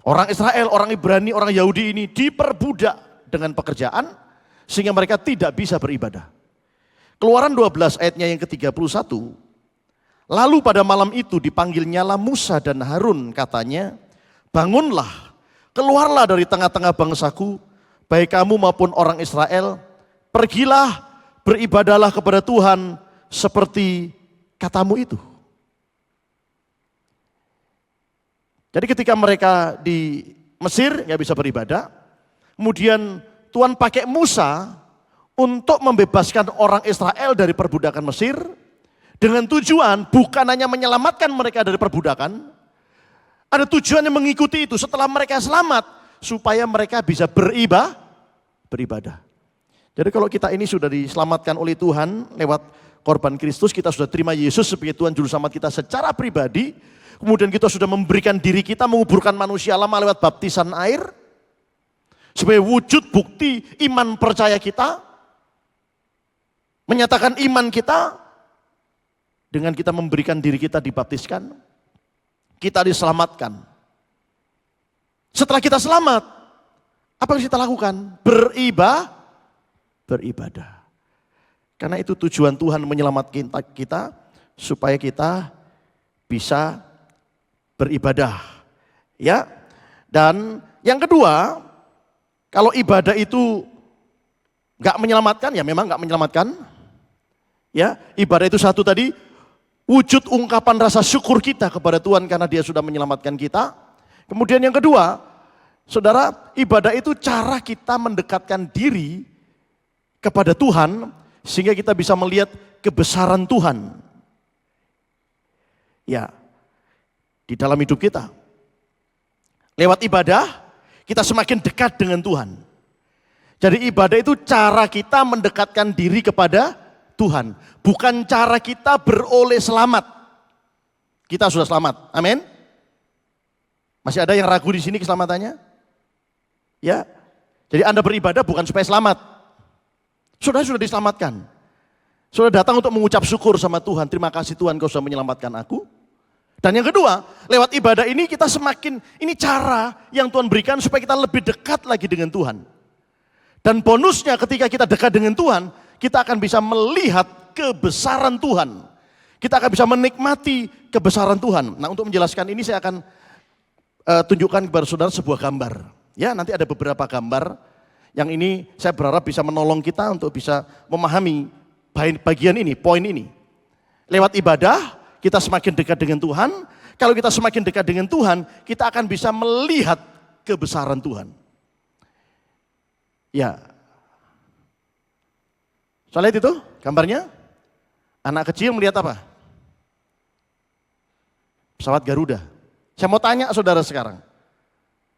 Orang Israel, orang Ibrani, orang Yahudi ini diperbudak dengan pekerjaan sehingga mereka tidak bisa beribadah. Keluaran 12 ayatnya yang ke-31. Lalu pada malam itu dipanggilnyalah Musa dan Harun, katanya, bangunlah, keluarlah dari tengah-tengah bangsaku, baik kamu maupun orang Israel, pergilah beribadahlah kepada Tuhan seperti katamu itu. Jadi ketika mereka di Mesir nggak bisa beribadah, kemudian Tuhan pakai Musa untuk membebaskan orang Israel dari perbudakan Mesir, dengan tujuan bukan hanya menyelamatkan mereka dari perbudakan, ada tujuan yang mengikuti itu setelah mereka selamat, supaya mereka bisa beribadah. Jadi kalau kita ini sudah diselamatkan oleh Tuhan lewat korban Kristus, kita sudah terima Yesus sebagai Tuhan Juru Selamat kita secara pribadi, kemudian kita sudah memberikan diri kita, menguburkan manusia lama lewat baptisan air, sebagai wujud bukti iman percaya kita, menyatakan iman kita, dengan kita memberikan diri kita dibaptiskan, kita diselamatkan. Setelah kita selamat, apa yang kita lakukan? Beribadah. Karena itu tujuan Tuhan menyelamatkan kita, supaya kita bisa beribadah. Ya. Dan yang kedua, kalau ibadah itu gak menyelamatkan, ya memang gak menyelamatkan. Ya, ibadah itu satu tadi, wujud ungkapan rasa syukur kita kepada Tuhan karena Dia sudah menyelamatkan kita. Kemudian yang kedua, saudara, ibadah itu cara kita mendekatkan diri kepada Tuhan sehingga kita bisa melihat kebesaran Tuhan. Ya, di dalam hidup kita. Lewat ibadah, kita semakin dekat dengan Tuhan. Jadi ibadah itu cara kita mendekatkan diri kepada Tuhan. Bukan cara kita beroleh selamat. Kita sudah selamat, amin. Masih ada yang ragu di sini keselamatannya? Ya, jadi Anda beribadah bukan supaya selamat. Saudara sudah diselamatkan. Saudara datang untuk mengucap syukur sama Tuhan. Terima kasih Tuhan kau sudah menyelamatkan aku. Dan yang kedua, lewat ibadah ini kita semakin, ini cara yang Tuhan berikan supaya kita lebih dekat lagi dengan Tuhan. Dan bonusnya ketika kita dekat dengan Tuhan, kita akan bisa melihat kebesaran Tuhan. Kita akan bisa menikmati kebesaran Tuhan. Nah, untuk menjelaskan ini saya akan tunjukkan kepada saudara sebuah gambar. Ya, nanti ada beberapa gambar yang ini saya berharap bisa menolong kita untuk bisa memahami bagian ini, poin ini. Lewat ibadah, kita semakin dekat dengan Tuhan. Kalau kita semakin dekat dengan Tuhan, kita akan bisa melihat kebesaran Tuhan. Ya. So, lihat itu gambarnya. Anak kecil melihat apa? Pesawat Garuda. Saya mau tanya saudara sekarang.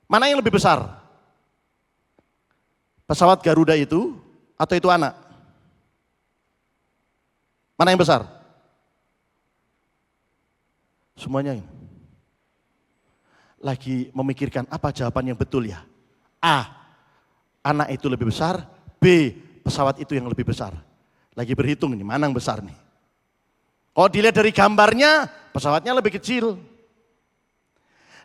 Mana yang lebih besar? Pesawat Garuda itu atau itu anak? Mana yang besar? Semuanya ini. Lagi memikirkan apa jawaban yang betul ya? A, anak itu lebih besar. B, pesawat itu yang lebih besar. Lagi berhitung ini, mana yang besar nih? Kalau dilihat dari gambarnya, pesawatnya lebih kecil.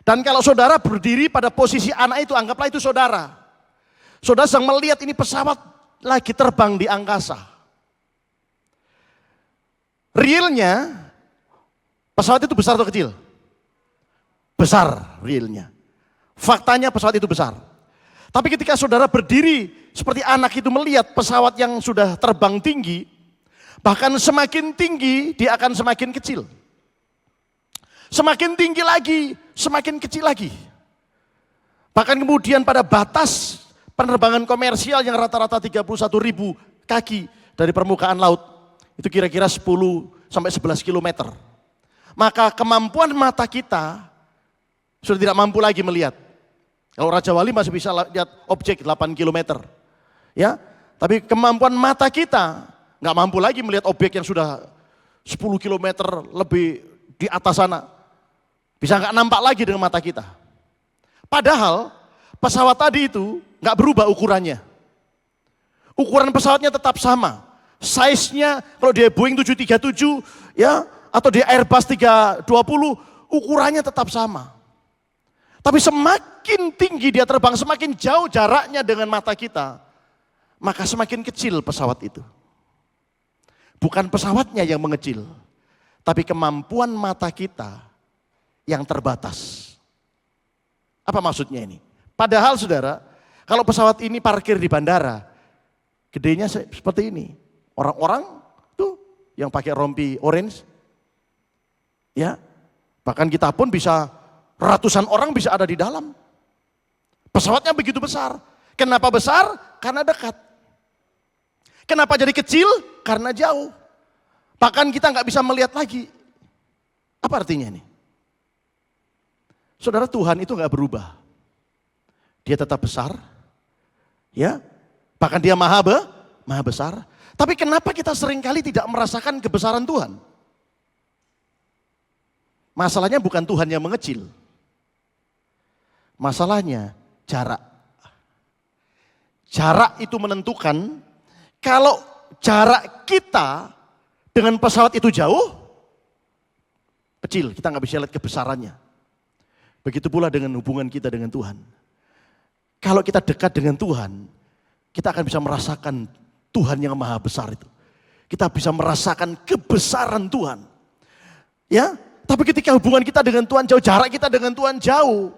Dan kalau saudara berdiri pada posisi anak itu, anggaplah itu saudara. Saudara sedang melihat ini pesawat lagi terbang di angkasa. Realnya, pesawat itu besar atau kecil? Besar realnya. Faktanya pesawat itu besar. Tapi ketika saudara berdiri seperti anak itu melihat pesawat yang sudah terbang tinggi, bahkan semakin tinggi dia akan semakin kecil. Semakin tinggi lagi, semakin kecil lagi. Bahkan kemudian pada batas penerbangan komersial yang rata-rata 31.000 kaki dari permukaan laut, itu kira-kira 10 sampai 11 km. Maka kemampuan mata kita sudah tidak mampu lagi melihat. Kalau Raja Wali masih bisa lihat objek 8 km. Ya, tapi kemampuan mata kita nggak mampu lagi melihat objek yang sudah 10 km lebih di atas sana. Bisa nggak nampak lagi dengan mata kita. Padahal pesawat tadi itu nggak berubah ukurannya. Ukuran pesawatnya tetap sama. Size-nya kalau dia Boeing 737 ya atau dia Airbus 320 ukurannya tetap sama. Tapi semakin tinggi dia terbang, semakin jauh jaraknya dengan mata kita, maka semakin kecil pesawat itu. Bukan pesawatnya yang mengecil, tapi kemampuan mata kita yang terbatas. Apa maksudnya ini? Padahal saudara, kalau pesawat ini parkir di bandara, gedenya seperti ini. Orang-orang tuh yang pakai rompi orange, ya, bahkan kita pun bisa ratusan orang bisa ada di dalam. Pesawatnya begitu besar. Kenapa besar? Karena dekat. Kenapa jadi kecil? Karena jauh. Bahkan kita nggak bisa melihat lagi. Apa artinya ini? Saudara, Tuhan itu nggak berubah. Dia tetap besar, ya. Bahkan dia maha besar. Tapi kenapa kita seringkali tidak merasakan kebesaran Tuhan? Masalahnya bukan Tuhan yang mengecil. Masalahnya jarak. Jarak itu menentukan kalau jarak kita dengan pesawat itu jauh, kecil, kita nggak bisa lihat kebesarannya. Begitu pula dengan hubungan kita dengan Tuhan. Kalau kita dekat dengan Tuhan, kita akan bisa merasakan Tuhan yang maha besar itu. Kita bisa merasakan kebesaran Tuhan. Ya, tapi ketika hubungan kita dengan Tuhan jauh, jarak kita dengan Tuhan jauh,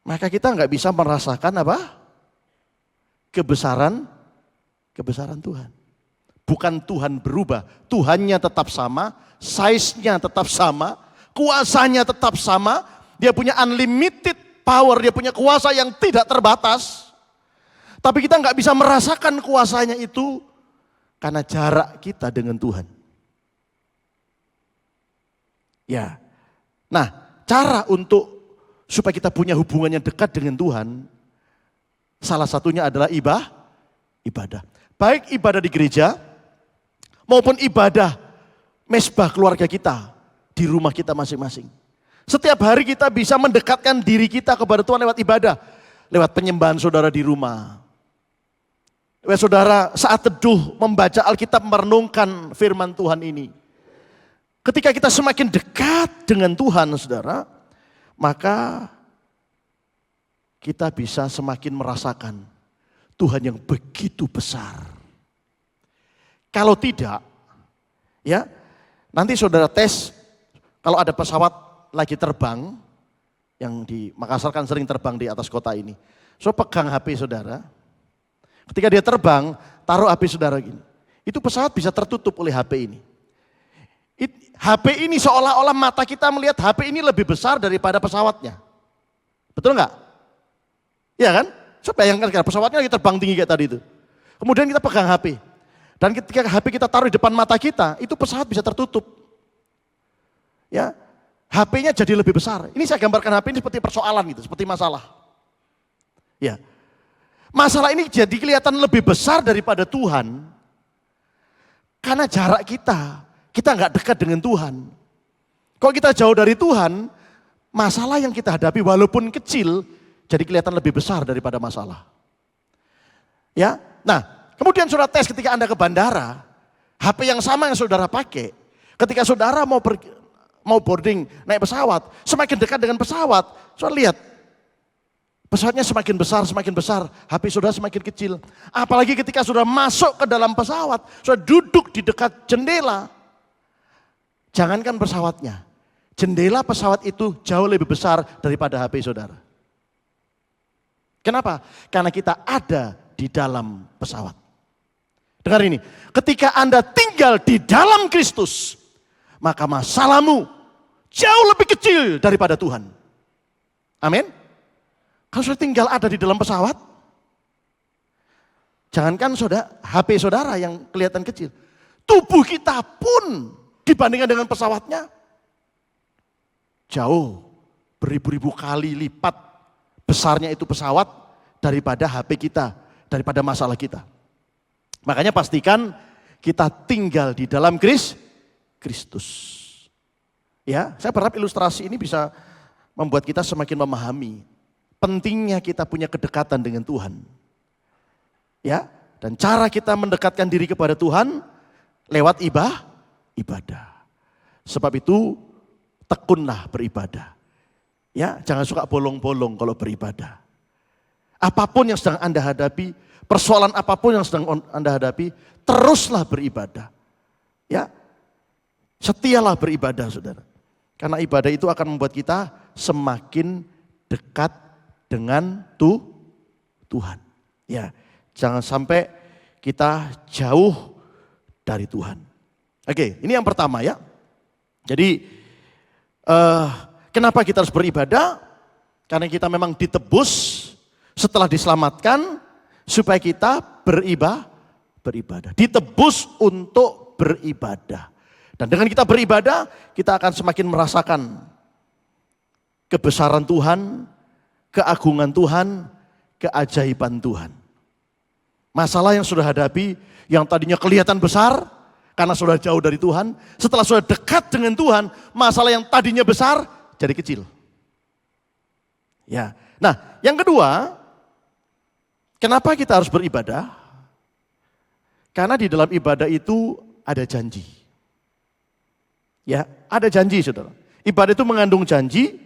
maka kita nggak bisa merasakan apa? Kebesaran Tuhan. Bukan Tuhan berubah, Tuhannya tetap sama, size-nya tetap sama, kuasanya tetap sama, dia punya unlimited power, dia punya kuasa yang tidak terbatas. Tapi kita nggak bisa merasakan kuasanya itu karena jarak kita dengan Tuhan. Ya, nah cara untuk supaya kita punya hubungan yang dekat dengan Tuhan, salah satunya adalah ibadah. Baik ibadah di gereja, maupun ibadah mesbah keluarga kita, di rumah kita masing-masing. Setiap hari kita bisa mendekatkan diri kita kepada Tuhan lewat ibadah. Lewat penyembahan saudara di rumah. Saudara, saat teduh membaca Alkitab, merenungkan firman Tuhan ini. Ketika kita semakin dekat dengan Tuhan, saudara, maka kita bisa semakin merasakan Tuhan yang begitu besar. Kalau tidak, ya nanti saudara tes, kalau ada pesawat lagi terbang, yang di Makassar kan sering terbang di atas kota ini. So pegang HP saudara, ketika dia terbang, taruh HP saudara gini. Itu pesawat bisa tertutup oleh HP ini. HP ini seolah-olah mata kita melihat HP ini lebih besar daripada pesawatnya. Betul nggak? Iya kan? So bayangkan pesawatnya lagi terbang tinggi kayak tadi itu. Kemudian kita pegang HP. Dan ketika HP kita taruh di depan mata kita, itu pesawat bisa tertutup. Ya, HP-nya jadi lebih besar. Ini saya gambarkan HP ini seperti persoalan gitu, seperti masalah. Ya, masalah ini jadi kelihatan lebih besar daripada Tuhan. Karena jarak kita nggak dekat dengan Tuhan. Kalau kita jauh dari Tuhan, masalah yang kita hadapi walaupun kecil, jadi kelihatan lebih besar daripada masalah. Ya, nah kemudian saudara tes ketika Anda ke bandara, HP yang sama yang saudara pakai, ketika saudara mau boarding, naik pesawat, semakin dekat dengan pesawat, saudara lihat, pesawatnya semakin besar, HP saudara semakin kecil. Apalagi ketika saudara masuk ke dalam pesawat, saudara duduk di dekat jendela. Jangankan pesawatnya, jendela pesawat itu jauh lebih besar daripada HP saudara. Kenapa? Karena kita ada di dalam pesawat. Dengar ini, ketika Anda tinggal di dalam Kristus, maka masalahmu jauh lebih kecil daripada Tuhan. Amin. Kalau sudah tinggal ada di dalam pesawat, jangankan saudara, HP saudara yang kelihatan kecil, tubuh kita pun dibandingkan dengan pesawatnya jauh beribu-ribu kali lipat besarnya itu pesawat daripada HP kita, daripada masalah kita. Makanya pastikan kita tinggal di dalam Kristus. Ya, saya berharap ilustrasi ini bisa membuat kita semakin memahami pentingnya kita punya kedekatan dengan Tuhan. Ya, dan cara kita mendekatkan diri kepada Tuhan lewat ibadah. Sebab itu tekunlah beribadah. Ya, jangan suka bolong-bolong kalau beribadah. Apapun yang sedang Anda hadapi, persoalan apapun yang sedang Anda hadapi, teruslah beribadah. Ya, setialah beribadah, saudara. Karena ibadah itu akan membuat kita semakin dekat dengan Tuhan. Ya, jangan sampai kita jauh dari Tuhan. Oke, ini yang pertama ya. Jadi, kenapa kita harus beribadah? Karena kita memang ditebus setelah diselamatkan supaya kita beribadah. Ditebus untuk beribadah. Dan dengan kita beribadah, kita akan semakin merasakan kebesaran Tuhan, keagungan Tuhan, keajaiban Tuhan. Masalah yang sudah hadapi, yang tadinya kelihatan besar, karena sudah jauh dari Tuhan, setelah sudah dekat dengan Tuhan, masalah yang tadinya besar, jadi kecil. Ya. Nah, yang kedua, kenapa kita harus beribadah? Karena di dalam ibadah itu ada janji. Ya, ada janji, saudara. Ibadah itu mengandung janji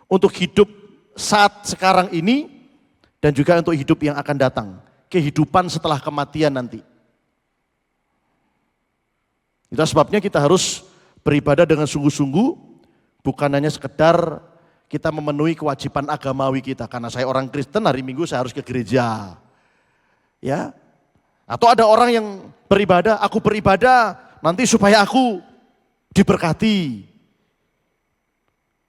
untuk hidup saat sekarang ini dan juga untuk hidup yang akan datang. Kehidupan setelah kematian nanti. Itu sebabnya kita harus beribadah dengan sungguh-sungguh, bukan hanya sekedar kita memenuhi kewajiban agamawi kita. Karena saya orang Kristen, hari Minggu saya harus ke gereja. Ya. Atau ada orang yang beribadah, aku beribadah nanti supaya aku diberkati.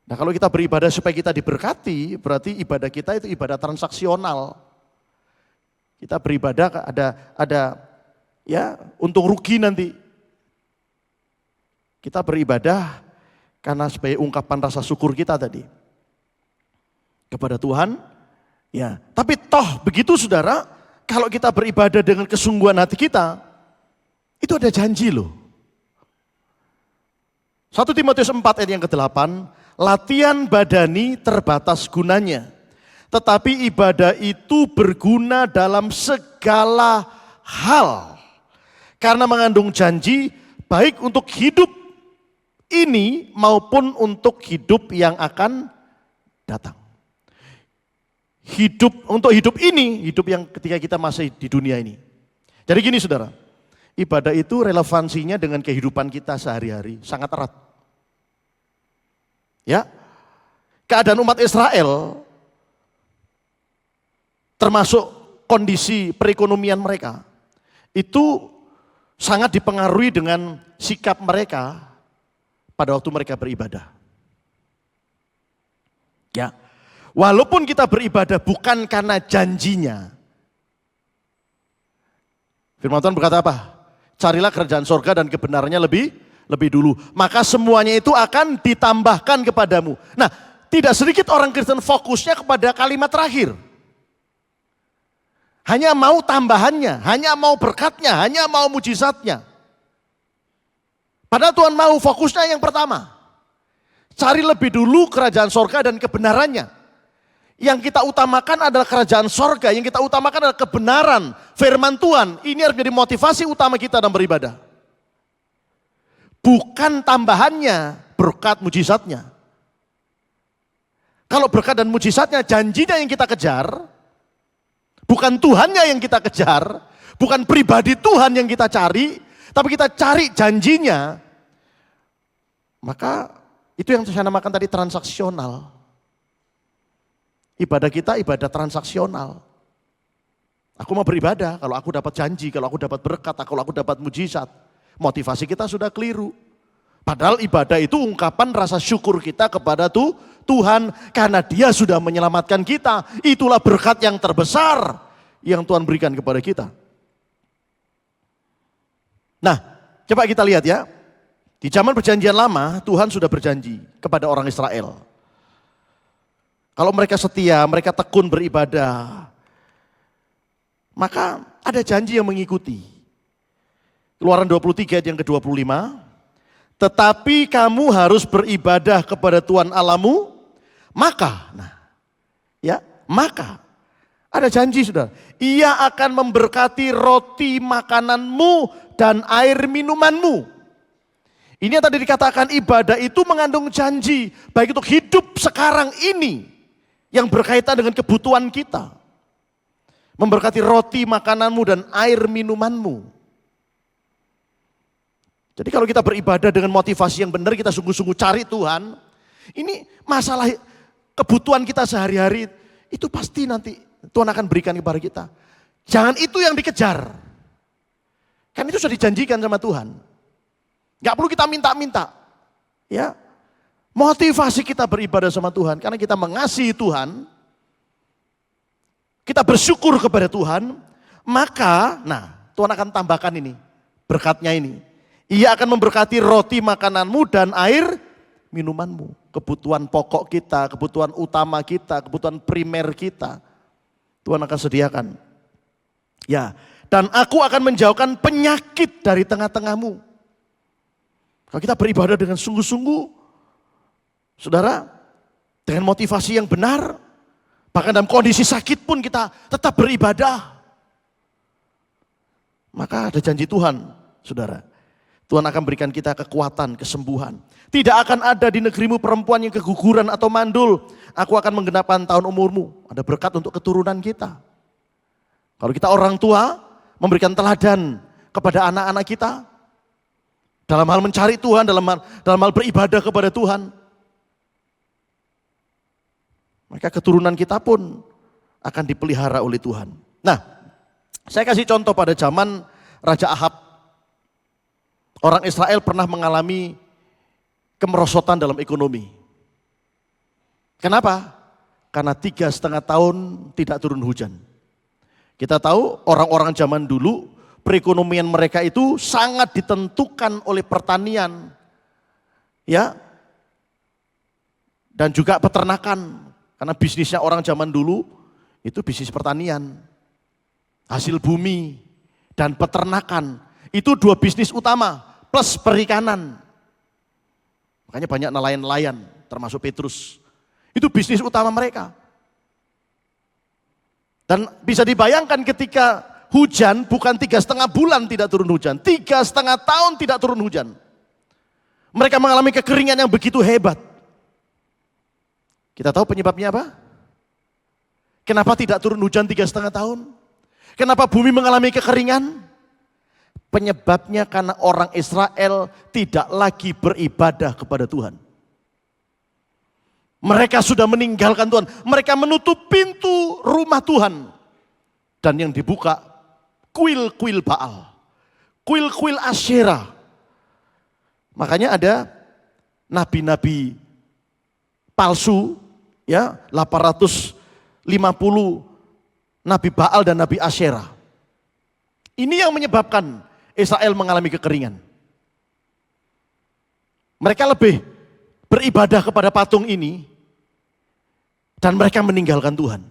Nah, kalau kita beribadah supaya kita diberkati, berarti ibadah kita itu ibadah transaksional. Kita beribadah ada ya untung rugi nanti. Kita beribadah karena sebagai ungkapan rasa syukur kita tadi kepada Tuhan. Ya, tapi toh begitu saudara, kalau kita beribadah dengan kesungguhan hati kita, itu ada janji loh. 1 Timotius 4 ayat yang ke-8, latihan badani terbatas gunanya, tetapi ibadah itu berguna dalam segala hal. Karena mengandung janji baik untuk hidup ini maupun untuk hidup yang akan datang. Untuk hidup ini, hidup yang ketika kita masih di dunia ini. Jadi gini saudara, ibadah itu relevansinya dengan kehidupan kita sehari-hari sangat erat. Ya, keadaan umat Israel termasuk kondisi perekonomian mereka itu sangat dipengaruhi dengan sikap mereka pada waktu mereka beribadah. Ya, walaupun kita beribadah bukan karena janjinya. Firman Tuhan berkata apa? Carilah kerajaan sorga dan kebenarannya lebih dulu. Maka semuanya itu akan ditambahkan kepadamu. Nah, tidak sedikit orang Kristen fokusnya kepada kalimat terakhir. Hanya mau tambahannya, hanya mau berkatnya, hanya mau mujizatnya. Padahal Tuhan mau fokusnya yang pertama. Cari lebih dulu kerajaan sorga dan kebenarannya. Yang kita utamakan adalah kerajaan sorga, yang kita utamakan adalah kebenaran, firman Tuhan. Ini harus menjadi motivasi utama kita dalam beribadah. Bukan tambahannya, berkat mujizatnya. Kalau berkat dan mujizatnya, janjinya yang kita kejar, bukan Tuhannya yang kita kejar, bukan pribadi Tuhan yang kita cari, tapi kita cari janjinya, maka itu yang saya namakan tadi transaksional. Ibadah kita ibadah transaksional. Aku mau beribadah kalau aku dapat janji, kalau aku dapat berkat, kalau aku dapat mujizat. Motivasi kita sudah keliru. Padahal ibadah itu ungkapan rasa syukur kita kepada Tuhan karena Dia sudah menyelamatkan kita. Itulah berkat yang terbesar yang Tuhan berikan kepada kita. Nah, coba kita lihat ya. Di zaman perjanjian lama, Tuhan sudah berjanji kepada orang Israel. Kalau mereka setia, mereka tekun beribadah, maka ada janji yang mengikuti. Keluaran 23 ayat yang ke-25. Tetapi kamu harus beribadah kepada Tuhan Allahmu, maka ada janji sudah. Ia akan memberkati roti makananmu dan air minumanmu. Ini yang tadi dikatakan ibadah itu mengandung janji, baik untuk hidup sekarang ini yang berkaitan dengan kebutuhan kita. Memberkati roti makananmu dan air minumanmu. Jadi kalau kita beribadah dengan motivasi yang benar, kita sungguh-sungguh cari Tuhan, ini masalah kebutuhan kita sehari-hari itu pasti nanti Tuhan akan berikan kepada kita. Jangan itu yang dikejar. Kan itu sudah dijanjikan sama Tuhan. Gak perlu kita minta-minta. Ya, motivasi kita beribadah sama Tuhan karena kita mengasihi Tuhan, kita bersyukur kepada Tuhan, maka Tuhan akan tambahkan ini, berkatnya ini. Ia akan memberkati roti makananmu dan air minumanmu. Kebutuhan pokok kita, kebutuhan utama kita, kebutuhan primer kita, Tuhan akan sediakan. Ya, dan aku akan menjauhkan penyakit dari tengah-tengahmu. Kalau kita beribadah dengan sungguh-sungguh, saudara, dengan motivasi yang benar, bahkan dalam kondisi sakit pun kita tetap beribadah. Maka ada janji Tuhan, saudara. Tuhan akan berikan kita kekuatan, kesembuhan. Tidak akan ada di negerimu perempuan yang keguguran atau mandul. Aku akan menggenapkan tahun umurmu. Ada berkat untuk keturunan kita. Kalau kita orang tua, memberikan teladan kepada anak-anak kita. Dalam hal mencari Tuhan, dalam hal beribadah kepada Tuhan. Maka keturunan kita pun akan dipelihara oleh Tuhan. Nah, saya kasih contoh pada zaman Raja Ahab. Orang Israel pernah mengalami kemerosotan dalam ekonomi. Kenapa? Karena 3,5 tahun tidak turun hujan. Kita tahu orang-orang zaman dulu perekonomian mereka itu sangat ditentukan oleh pertanian. Ya. Dan juga peternakan. Karena bisnisnya orang zaman dulu itu bisnis pertanian. Hasil bumi dan peternakan. Itu 2 bisnis utama. Plus perikanan. Makanya banyak nelayan-nelayan, termasuk Petrus. Itu bisnis utama mereka. Dan bisa dibayangkan ketika hujan bukan 3,5 bulan tidak turun hujan. 3,5 tahun tidak turun hujan. Mereka mengalami kekeringan yang begitu hebat. Kita tahu penyebabnya apa? Kenapa tidak turun hujan 3,5 tahun? Kenapa bumi mengalami kekeringan? Penyebabnya karena orang Israel tidak lagi beribadah kepada Tuhan. Mereka sudah meninggalkan Tuhan. Mereka menutup pintu rumah Tuhan. Dan yang dibuka kuil-kuil Baal. Kuil-kuil Asyera. Makanya ada nabi-nabi palsu, ya, 850 nabi Baal dan nabi Asyera. Ini yang menyebabkan Israel mengalami kekeringan. Mereka lebih beribadah kepada patung ini dan mereka meninggalkan Tuhan.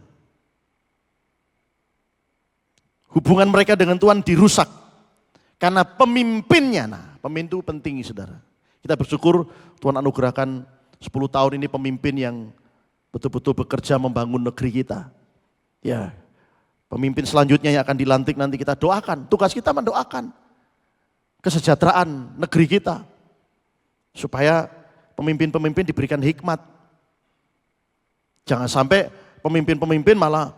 Hubungan mereka dengan Tuhan dirusak karena pemimpinnya. Nah, pemimpin itu penting, saudara. Kita bersyukur Tuhan anugerahkan 10 tahun ini pemimpin yang betul-betul bekerja membangun negeri kita. Ya, pemimpin selanjutnya yang akan dilantik nanti kita doakan. Tugas kita mendoakan kesejahteraan negeri kita. Supaya pemimpin-pemimpin diberikan hikmat. Jangan sampai pemimpin-pemimpin malah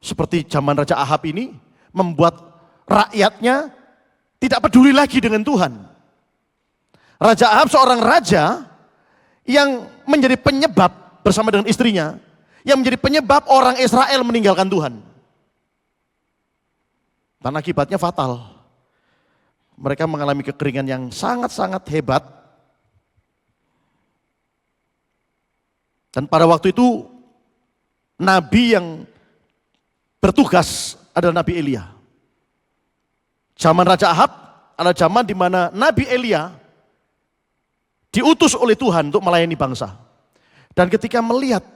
seperti zaman Raja Ahab ini membuat rakyatnya tidak peduli lagi dengan Tuhan. Raja Ahab seorang raja yang menjadi penyebab bersama dengan istrinya, yang menjadi penyebab orang Israel meninggalkan Tuhan. Dan akibatnya fatal. Mereka mengalami kekeringan yang sangat-sangat hebat. Dan pada waktu itu nabi yang bertugas adalah Nabi Elia. Zaman Raja Ahab adalah zaman di mana Nabi Elia diutus oleh Tuhan untuk melayani bangsa. Dan ketika melihat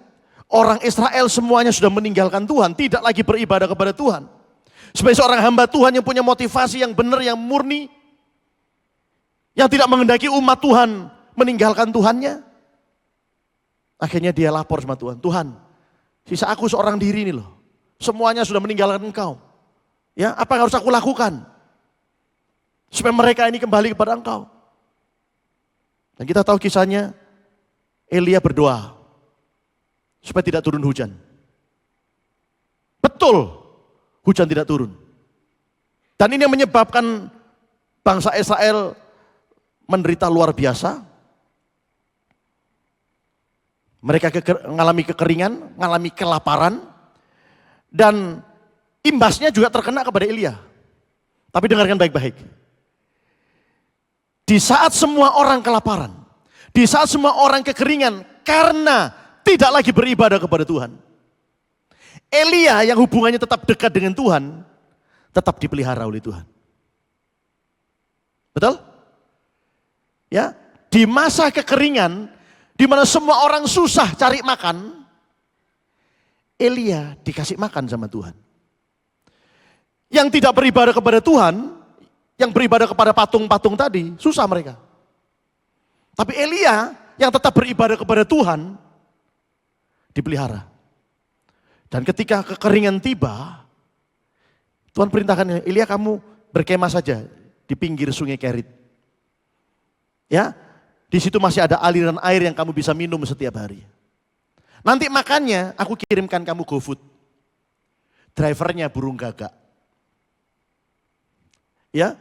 orang Israel semuanya sudah meninggalkan Tuhan, tidak lagi beribadah kepada Tuhan. Sebagai seorang hamba Tuhan yang punya motivasi yang benar, yang murni, yang tidak menghendaki umat Tuhan meninggalkan Tuhannya. Akhirnya dia lapor sama Tuhan, Tuhan, sisa aku seorang diri ini loh. Semuanya sudah meninggalkan Engkau. Ya, apa yang harus aku lakukan? Supaya mereka ini kembali kepada Engkau. Dan kita tahu kisahnya, Elia berdoa supaya tidak turun hujan. Betul, hujan tidak turun. Dan ini yang menyebabkan bangsa Israel menderita luar biasa. Mereka mengalami kekeringan, mengalami kelaparan, dan imbasnya juga terkena kepada Elia. Tapi dengarkan baik-baik. Di saat semua orang kelaparan, di saat semua orang kekeringan karena tidak lagi beribadah kepada Tuhan, Elia yang hubungannya tetap dekat dengan Tuhan, tetap dipelihara oleh Tuhan. Betul? Ya, di masa kekeringan, di mana semua orang susah cari makan, Elia dikasih makan sama Tuhan. Yang tidak beribadah kepada Tuhan, yang beribadah kepada patung-patung tadi, susah mereka. Tapi Elia yang tetap beribadah kepada Tuhan, dipelihara. Dan ketika kekeringan tiba, Tuhan perintahkan, Elia kamu berkemah saja di pinggir sungai Kerit. Ya, di situ masih ada aliran air yang kamu bisa minum setiap hari. Nanti makannya aku kirimkan kamu GoFood. Drivernya burung gagak. Ya,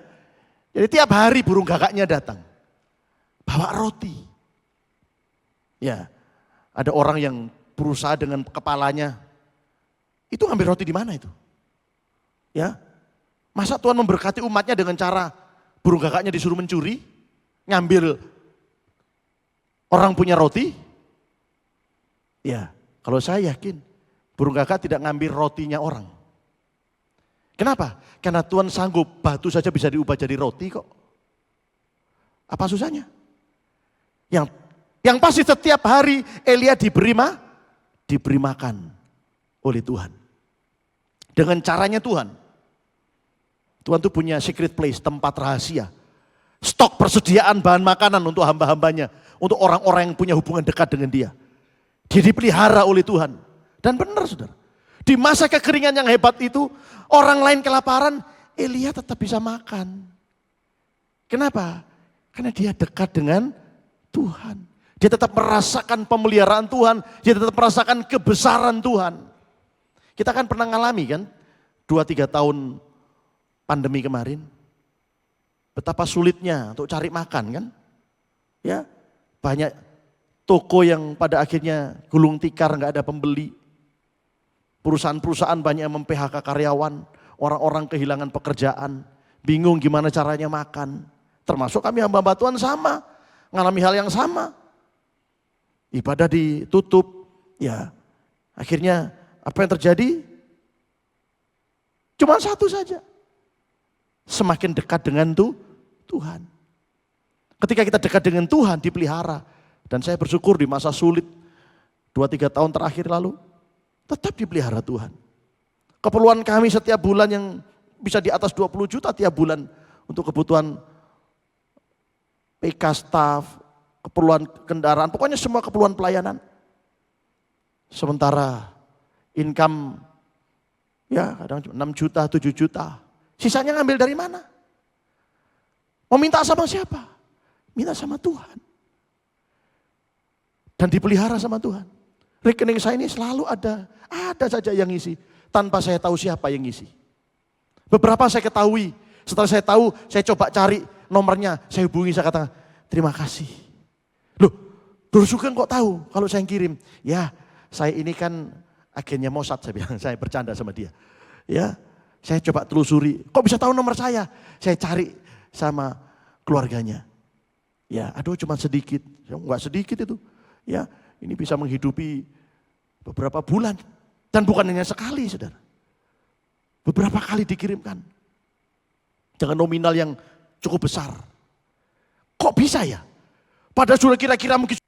jadi tiap hari burung gagaknya datang. Bawa roti. Ya, ada orang yang berusaha dengan kepalanya. Itu ngambil roti di mana itu? Ya, masa Tuhan memberkati umatnya dengan cara burung gagaknya disuruh mencuri? Ngambil orang punya roti? Ya, kalau saya yakin burung gagak tidak ngambil rotinya orang. Kenapa? Karena Tuhan sanggup batu saja bisa diubah jadi roti kok. Apa susahnya? Yang pasti setiap hari Elia diberi makan oleh Tuhan. Dengan caranya Tuhan. Tuhan tuh punya secret place, tempat rahasia. Stok persediaan bahan makanan untuk hamba-hambanya. Untuk orang-orang yang punya hubungan dekat dengan dia. Dia dipelihara oleh Tuhan. Dan benar saudara. Di masa kekeringan yang hebat itu, orang lain kelaparan, Elia tetap bisa makan. Kenapa? Karena dia dekat dengan Tuhan. Dia tetap merasakan pemeliharaan Tuhan. Dia tetap merasakan kebesaran Tuhan. Kita kan pernah ngalami kan 2-3 tahun pandemi kemarin. Betapa sulitnya untuk cari makan kan. Ya, banyak toko yang pada akhirnya gulung tikar, nggak ada pembeli. Perusahaan-perusahaan banyak yang mem-PHK karyawan, orang-orang kehilangan pekerjaan, bingung gimana caranya makan. Termasuk kami hamba Tuhan sama, ngalami hal yang sama. Ibadah ditutup, ya akhirnya apa yang terjadi? Cuma satu saja, semakin dekat dengan Tuhan. Ketika kita dekat dengan Tuhan dipelihara. Dan saya bersyukur di masa sulit 2-3 tahun terakhir lalu, tetap dipelihara Tuhan. Keperluan kami setiap bulan yang bisa di atas 20 juta tiap bulan untuk kebutuhan PK staff, keperluan kendaraan, pokoknya semua keperluan pelayanan. Sementara income ya kadang 6 juta, 7 juta. Sisanya ngambil dari mana? Mau minta sama siapa? Minta sama Tuhan. Dan dipelihara sama Tuhan. Rekening saya ini selalu ada saja yang ngisi. Tanpa saya tahu siapa yang ngisi. Beberapa saya ketahui, setelah saya tahu, saya coba cari nomornya, saya hubungi, saya katakan, terima kasih. Loh, Dul Sugeng kok tahu kalau saya kirim? Ya, saya ini kan agennya Mossad, saya bilang, saya bercanda sama dia. Ya, saya coba telusuri, kok bisa tahu nomor saya? Saya cari sama keluarganya. Ya, aduh cuma sedikit, enggak sedikit itu. Ya, ini bisa menghidupi beberapa bulan. Dan bukan hanya sekali, saudara. Beberapa kali dikirimkan. Dengan nominal yang cukup besar. Kok bisa ya? Padahal sudah kira-kira mungkin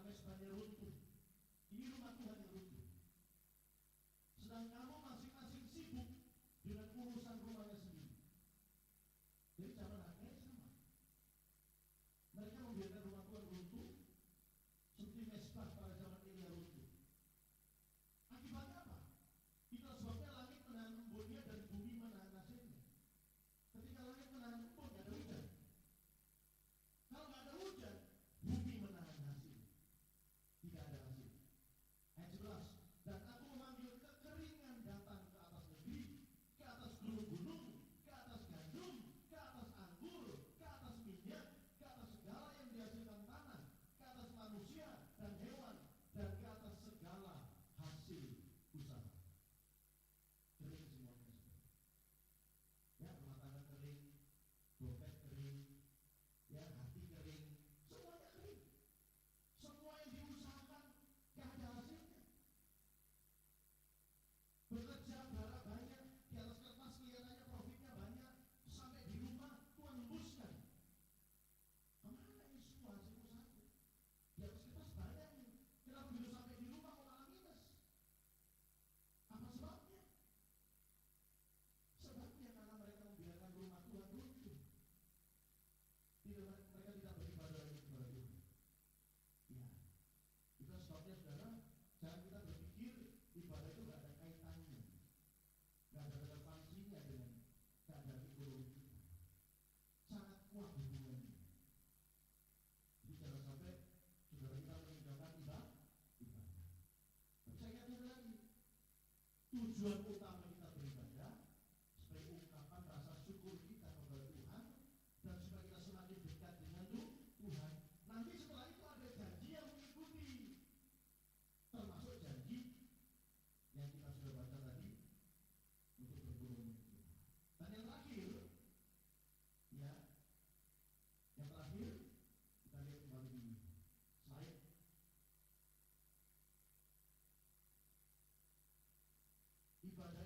mesbahnya runtuh. Ini rumah Tuhan yang runtuh. Sedang kamu masing-masing sibuk dengan urusan rumahnya sendiri. Jadi zaman akhirnya sama. Mereka membiarkan rumah Tuhan runtuh seperti mesbah pada zaman Elia runtuh. Akibatnya apa? Itulah sebabnya langit menahan embunnya dan bumi menahan hasilnya. Ketika langit menahan embun, tidak ada hujan. Kalau nggak ada hujan, bumi menahan hasil. Tidak ada hasil. Ayat 11. Dan aku memanggil kekeringan datang ke atas negeri, ke atas gunung-gunung, ke atas gandum, ke atas anggur, ke atas minyak, ke atas segala yang dihasilkan tanah, ke atas manusia dan hewan, dan ke atas segala hasil usaha. Kering semuanya. Ya, rumah tangga kering, dompet kering, ya, hati kering, semuanya kering. Semua yang diusahakan gak ada hasilnya. Bekerja berapa banyak, di atas kertas kelihatannya profitnya banyak, sampai di rumah Tuhan hembuskan. Kemana ini semua hasil usahaku? Di atas kertas banyak nih, kenapa begitu sampai di rumah kok malah minus? Apa sebabnya? Sebabnya karena mereka membiarkan rumah Tuhan runtuh. Mereka tidak beribadah lagi kepada Tuhan. Ya, itu sebabnya saudara, jangan kita berpikir ibadah itu gak ada kaitannya, gak ada relevansinya dengan keadaan ekonomi kita. Sangat kuat hubungannya. Jadi jangan sampai saudara kita meninggalkan ibadah. Tapi saya katakan lagi, tujuan utama kita beribadah supaya ungkapan rasa syukur kita kepada Tuhan dan supaya kita semakin dekat dengan Tuhan. Nanti setelah itu ada janji yang mengikuti, termasuk janji yang kita sudah baca tadi untuk bergurau. Dan yang terakhir, ya, yang terakhir kita lihat kembali di slide. Ibadah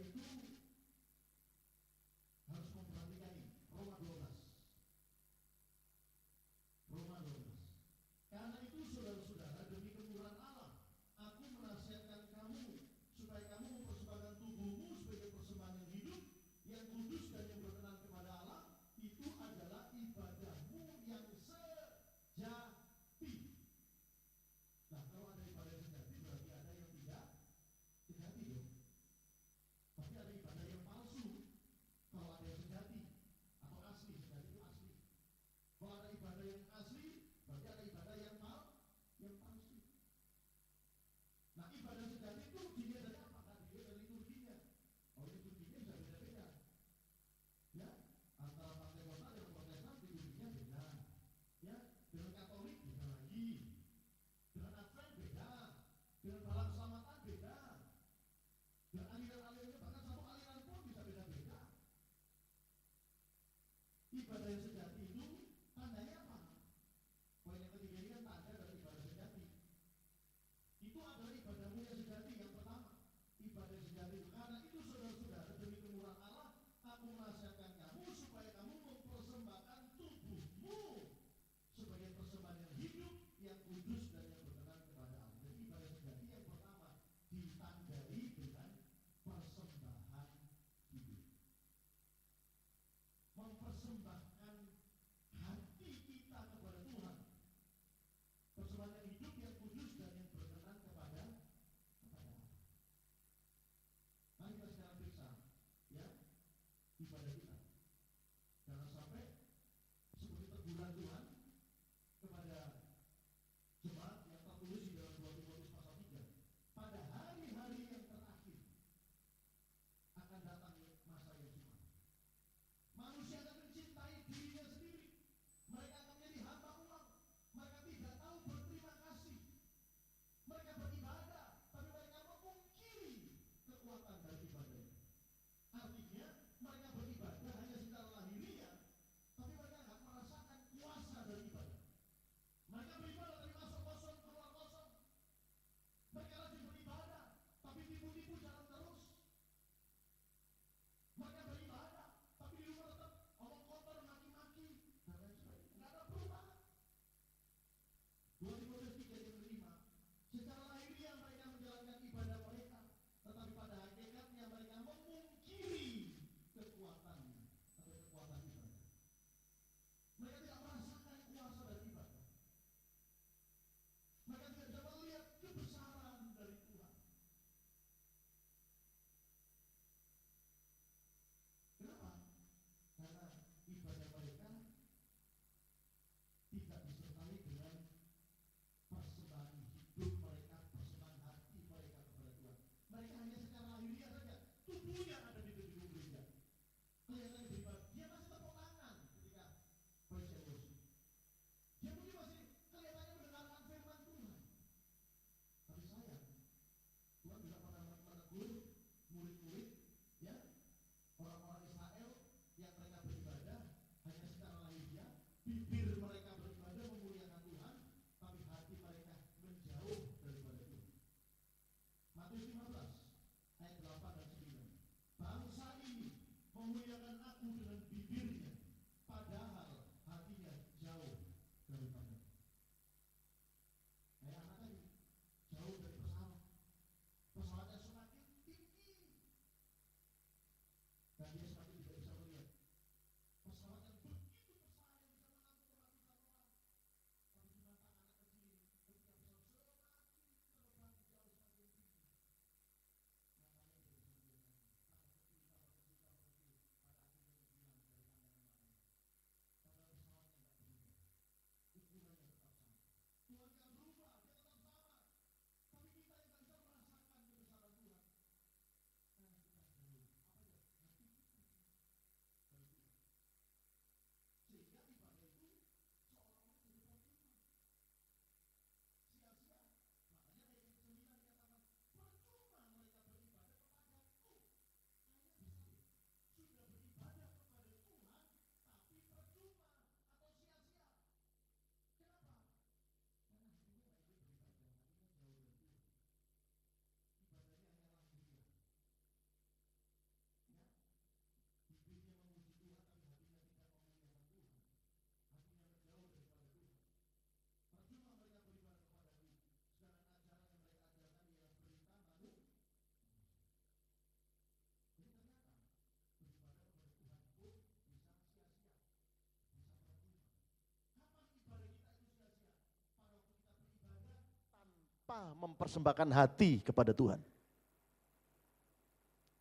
tanpa mempersembahkan hati kepada Tuhan.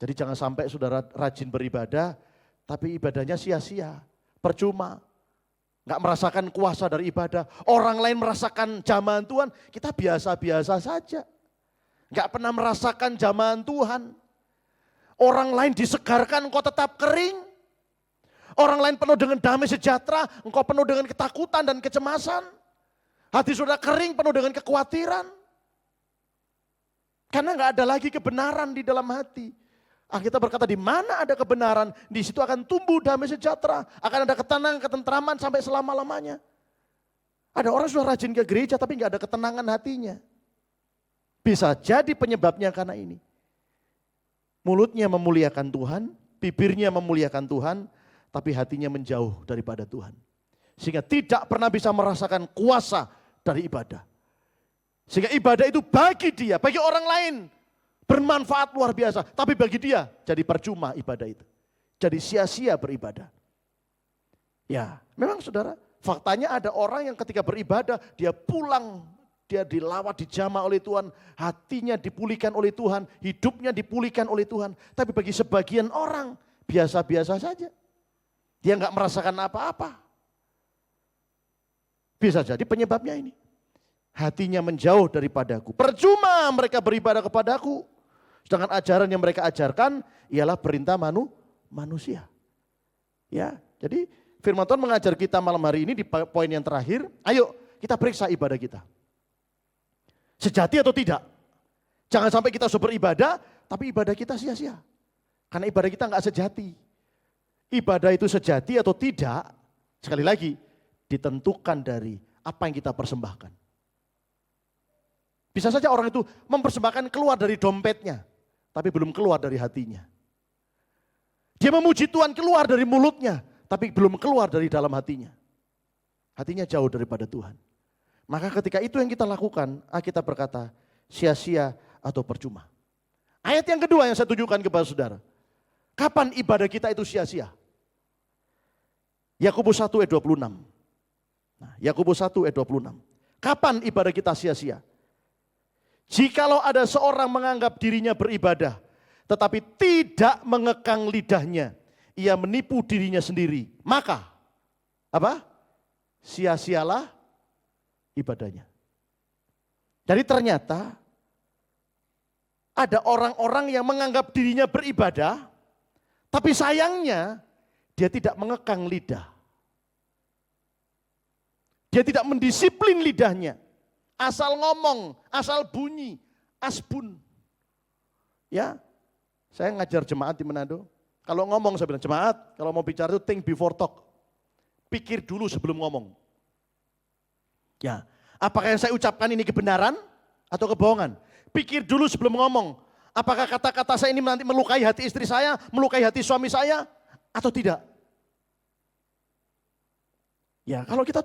Jadi jangan sampai saudara rajin beribadah, tapi ibadahnya sia-sia, percuma. Nggak merasakan kuasa dari ibadah. Orang lain merasakan jamahan Tuhan, kita biasa-biasa saja. Nggak pernah merasakan jamahan Tuhan. Orang lain disegarkan, engkau tetap kering. Orang lain penuh dengan damai sejahtera, engkau penuh dengan ketakutan dan kecemasan. Hati saudara kering, penuh dengan kekhawatiran. Karena nggak ada lagi kebenaran di dalam hati. Alkitab berkata di mana ada kebenaran, di situ akan tumbuh damai sejahtera. Akan ada ketenangan, ketentraman sampai selama-lamanya. Ada orang sudah rajin ke gereja tapi nggak ada ketenangan hatinya. Bisa jadi penyebabnya karena ini. Mulutnya memuliakan Tuhan, bibirnya memuliakan Tuhan, tapi hatinya menjauh daripada Tuhan. Sehingga tidak pernah bisa merasakan kuasa dari ibadah. Sehingga ibadah itu bagi dia, bagi orang lain, bermanfaat luar biasa. Tapi bagi dia jadi percuma ibadah itu. Jadi sia-sia beribadah. Ya memang saudara, faktanya ada orang yang ketika beribadah, dia pulang, dia dilawat, dijamah oleh Tuhan, hatinya dipulihkan oleh Tuhan, hidupnya dipulihkan oleh Tuhan. Tapi bagi sebagian orang, biasa-biasa saja. Dia nggak merasakan apa-apa. Bisa jadi penyebabnya ini. Hatinya menjauh daripadaku. Percuma mereka beribadah kepadaku. Sedangkan ajaran yang mereka ajarkan ialah perintah manusia. Ya, jadi firman Tuhan mengajar kita malam hari ini di poin yang terakhir. Ayo kita periksa ibadah kita. Sejati atau tidak? Jangan sampai kita sudah beribadah, tapi ibadah kita sia-sia. Karena ibadah kita nggak sejati. Ibadah itu sejati atau tidak, sekali lagi, ditentukan dari apa yang kita persembahkan. Bisa saja orang itu mempersembahkan keluar dari dompetnya, tapi belum keluar dari hatinya. Dia memuji Tuhan keluar dari mulutnya, tapi belum keluar dari dalam hatinya. Hatinya jauh daripada Tuhan. Maka ketika itu yang kita lakukan, Alkitab berkata sia-sia atau percuma. Ayat yang kedua yang saya tunjukkan kepada saudara. Kapan ibadah kita itu sia-sia? Yakobus 1 ayat 26. Nah, Yakobus 1 ayat 26. Kapan ibadah kita sia-sia? Jikalau ada seorang menganggap dirinya beribadah, tetapi tidak mengekang lidahnya, ia menipu dirinya sendiri. Maka, apa? Sia-sialah ibadahnya. Jadi ternyata ada orang-orang yang menganggap dirinya beribadah, tapi sayangnya dia tidak mengekang lidah. Dia tidak mendisiplin lidahnya. Asal ngomong, asal bunyi, asbun. Ya, saya ngajar jemaat di Manado. Kalau ngomong saya bilang, jemaat kalau mau bicara itu think before talk. Pikir dulu sebelum ngomong. Ya, apakah yang saya ucapkan ini kebenaran atau kebohongan? Pikir dulu sebelum ngomong. Apakah kata-kata saya ini nanti melukai hati istri saya, melukai hati suami saya, atau tidak? Ya, kalau kita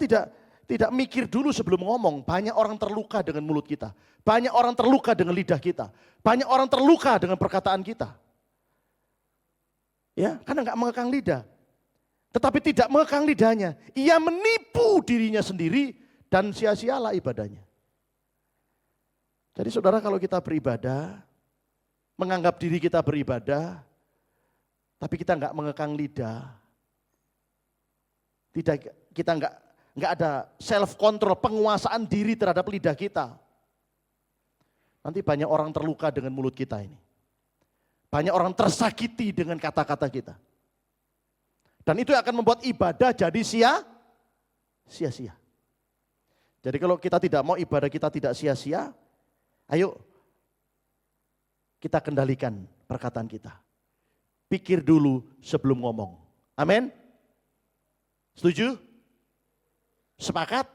tidak mikir dulu sebelum ngomong, banyak orang terluka dengan mulut kita. Banyak orang terluka dengan lidah kita. Banyak orang terluka dengan perkataan kita. Ya, karena nggak mengekang lidah. Tetapi tidak mengekang lidahnya. Ia menipu dirinya sendiri dan sia-sialah ibadahnya. Jadi saudara kalau kita beribadah, menganggap diri kita beribadah, tapi kita nggak mengekang lidah, kita nggak ada self control, penguasaan diri terhadap lidah kita. Nanti banyak orang terluka dengan mulut kita ini. Banyak orang tersakiti dengan kata-kata kita. Dan itu akan membuat ibadah jadi sia-sia. Jadi kalau kita tidak mau ibadah kita tidak sia-sia, ayo kita kendalikan perkataan kita. Pikir dulu sebelum ngomong. Amin? Setuju? Sepakat?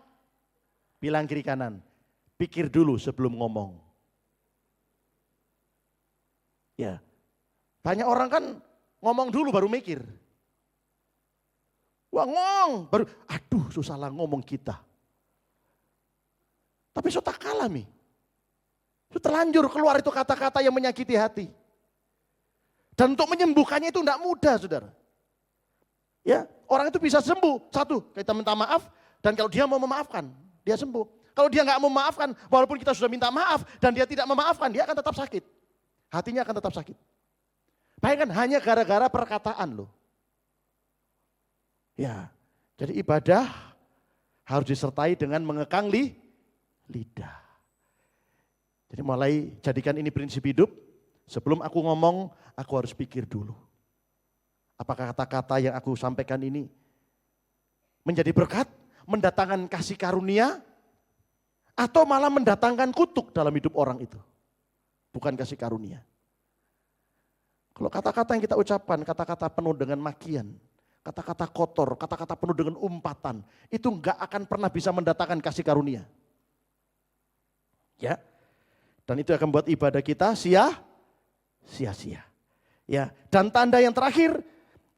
Bilang kiri kanan. Pikir dulu sebelum ngomong. Ya. Banyak orang kan ngomong dulu baru mikir. Wah ngomong, baru aduh susah lah ngomong kita. Tapi so tak kalah mi. So terlanjur keluar itu kata-kata yang menyakiti hati. Dan untuk menyembuhkannya itu tidak mudah saudara. Ya, orang itu bisa sembuh. Satu, kita minta maaf. Dan kalau dia mau memaafkan, dia sembuh. Kalau dia nggak memaafkan, walaupun kita sudah minta maaf dan dia tidak memaafkan, dia akan tetap sakit. Hatinya akan tetap sakit. Bayangkan hanya gara-gara perkataan loh. Ya, jadi ibadah harus disertai dengan mengekang lidah. Jadi mulai jadikan ini prinsip hidup. Sebelum aku ngomong, aku harus pikir dulu. Apakah kata-kata yang aku sampaikan ini menjadi berkat, mendatangkan kasih karunia, atau malah mendatangkan kutuk dalam hidup orang itu. Bukan kasih karunia. Kalau kata-kata yang kita ucapkan, kata-kata penuh dengan makian, kata-kata kotor, kata-kata penuh dengan umpatan, itu enggak akan pernah bisa mendatangkan kasih karunia. Ya. Dan itu akan membuat ibadah kita sia-sia. Ya, dan tanda yang terakhir,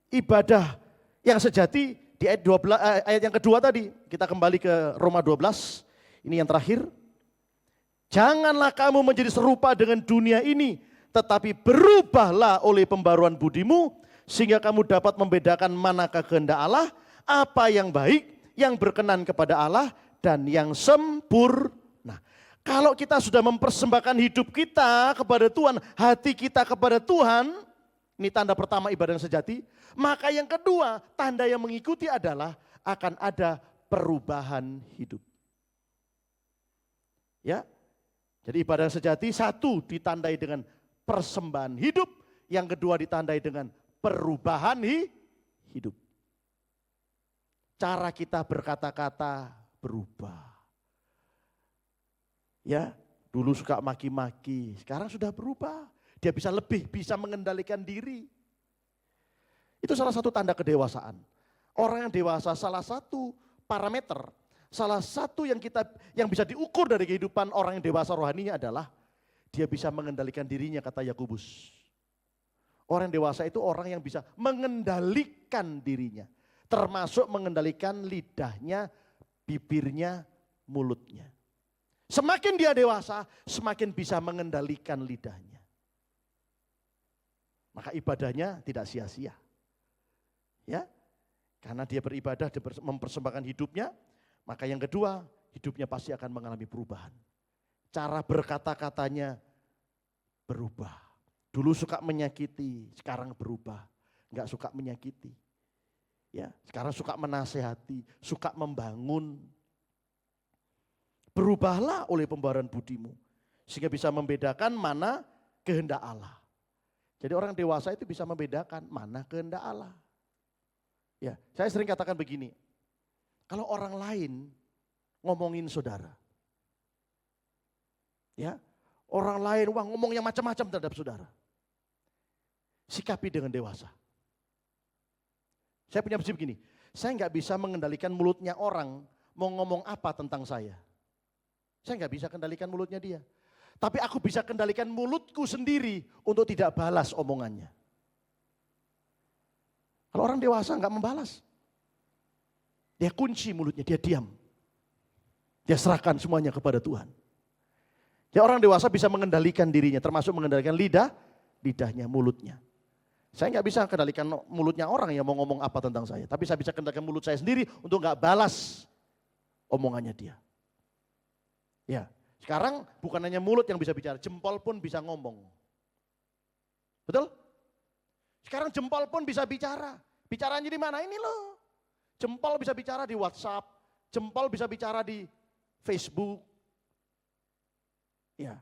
ibadah yang sejati di ayat 12 ayat yang kedua tadi, kita kembali ke Roma 12. Ini yang terakhir. Janganlah kamu menjadi serupa dengan dunia ini, tetapi berubahlah oleh pembaruan budimu sehingga kamu dapat membedakan manakah kehendak Allah, apa yang baik, yang berkenan kepada Allah dan yang sempurna. Kalau kita sudah mempersembahkan hidup kita kepada Tuhan, hati kita kepada Tuhan, ini tanda pertama ibadah yang sejati. Maka yang kedua, tanda yang mengikuti adalah akan ada perubahan hidup. Ya, jadi ibadah yang sejati satu ditandai dengan persembahan hidup, yang kedua ditandai dengan perubahan hidup. Cara kita berkata-kata berubah. Ya, dulu suka maki-maki, sekarang sudah berubah. Dia bisa mengendalikan diri. Itu salah satu tanda kedewasaan. Orang yang dewasa salah satu parameter, salah satu yang bisa diukur dari kehidupan orang yang dewasa rohaninya adalah dia bisa mengendalikan dirinya, kata Yakobus. Orang yang dewasa itu orang yang bisa mengendalikan dirinya, termasuk mengendalikan lidahnya, bibirnya, mulutnya. Semakin dia dewasa, semakin bisa mengendalikan lidahnya. Maka ibadahnya tidak sia-sia. Ya, karena dia beribadah, dia mempersembahkan hidupnya, maka yang kedua, hidupnya pasti akan mengalami perubahan. Cara berkata-katanya berubah. Dulu suka menyakiti, sekarang berubah. Enggak suka menyakiti. Ya, sekarang suka menasehati, suka membangun. Berubahlah oleh pembaruan budimu, sehingga bisa membedakan mana kehendak Allah. Jadi orang dewasa itu bisa membedakan mana kehendak Allah. Ya, saya sering katakan begini, kalau orang lain ngomongin saudara, ya, orang lain ngomong yang macam-macam terhadap saudara, sikapi dengan dewasa. Saya punya prinsip begini, saya nggak bisa mengendalikan mulutnya orang mau ngomong apa tentang saya. Saya nggak bisa kendalikan mulutnya dia. Tapi aku bisa kendalikan mulutku sendiri untuk tidak balas omongannya. Kalau orang dewasa nggak membalas. Dia kunci mulutnya, dia diam. Dia serahkan semuanya kepada Tuhan. Ya, orang dewasa bisa mengendalikan dirinya, termasuk mengendalikan lidahnya, mulutnya. Saya nggak bisa kendalikan mulutnya orang yang mau ngomong apa tentang saya. Tapi saya bisa kendalikan mulut saya sendiri untuk nggak balas omongannya dia. Ya, sekarang bukan hanya mulut yang bisa bicara, jempol pun bisa ngomong. Betul? Sekarang jempol pun bisa bicara. Bicaranya di mana? Ini loh. Jempol bisa bicara di WhatsApp, jempol bisa bicara di Facebook. Ya.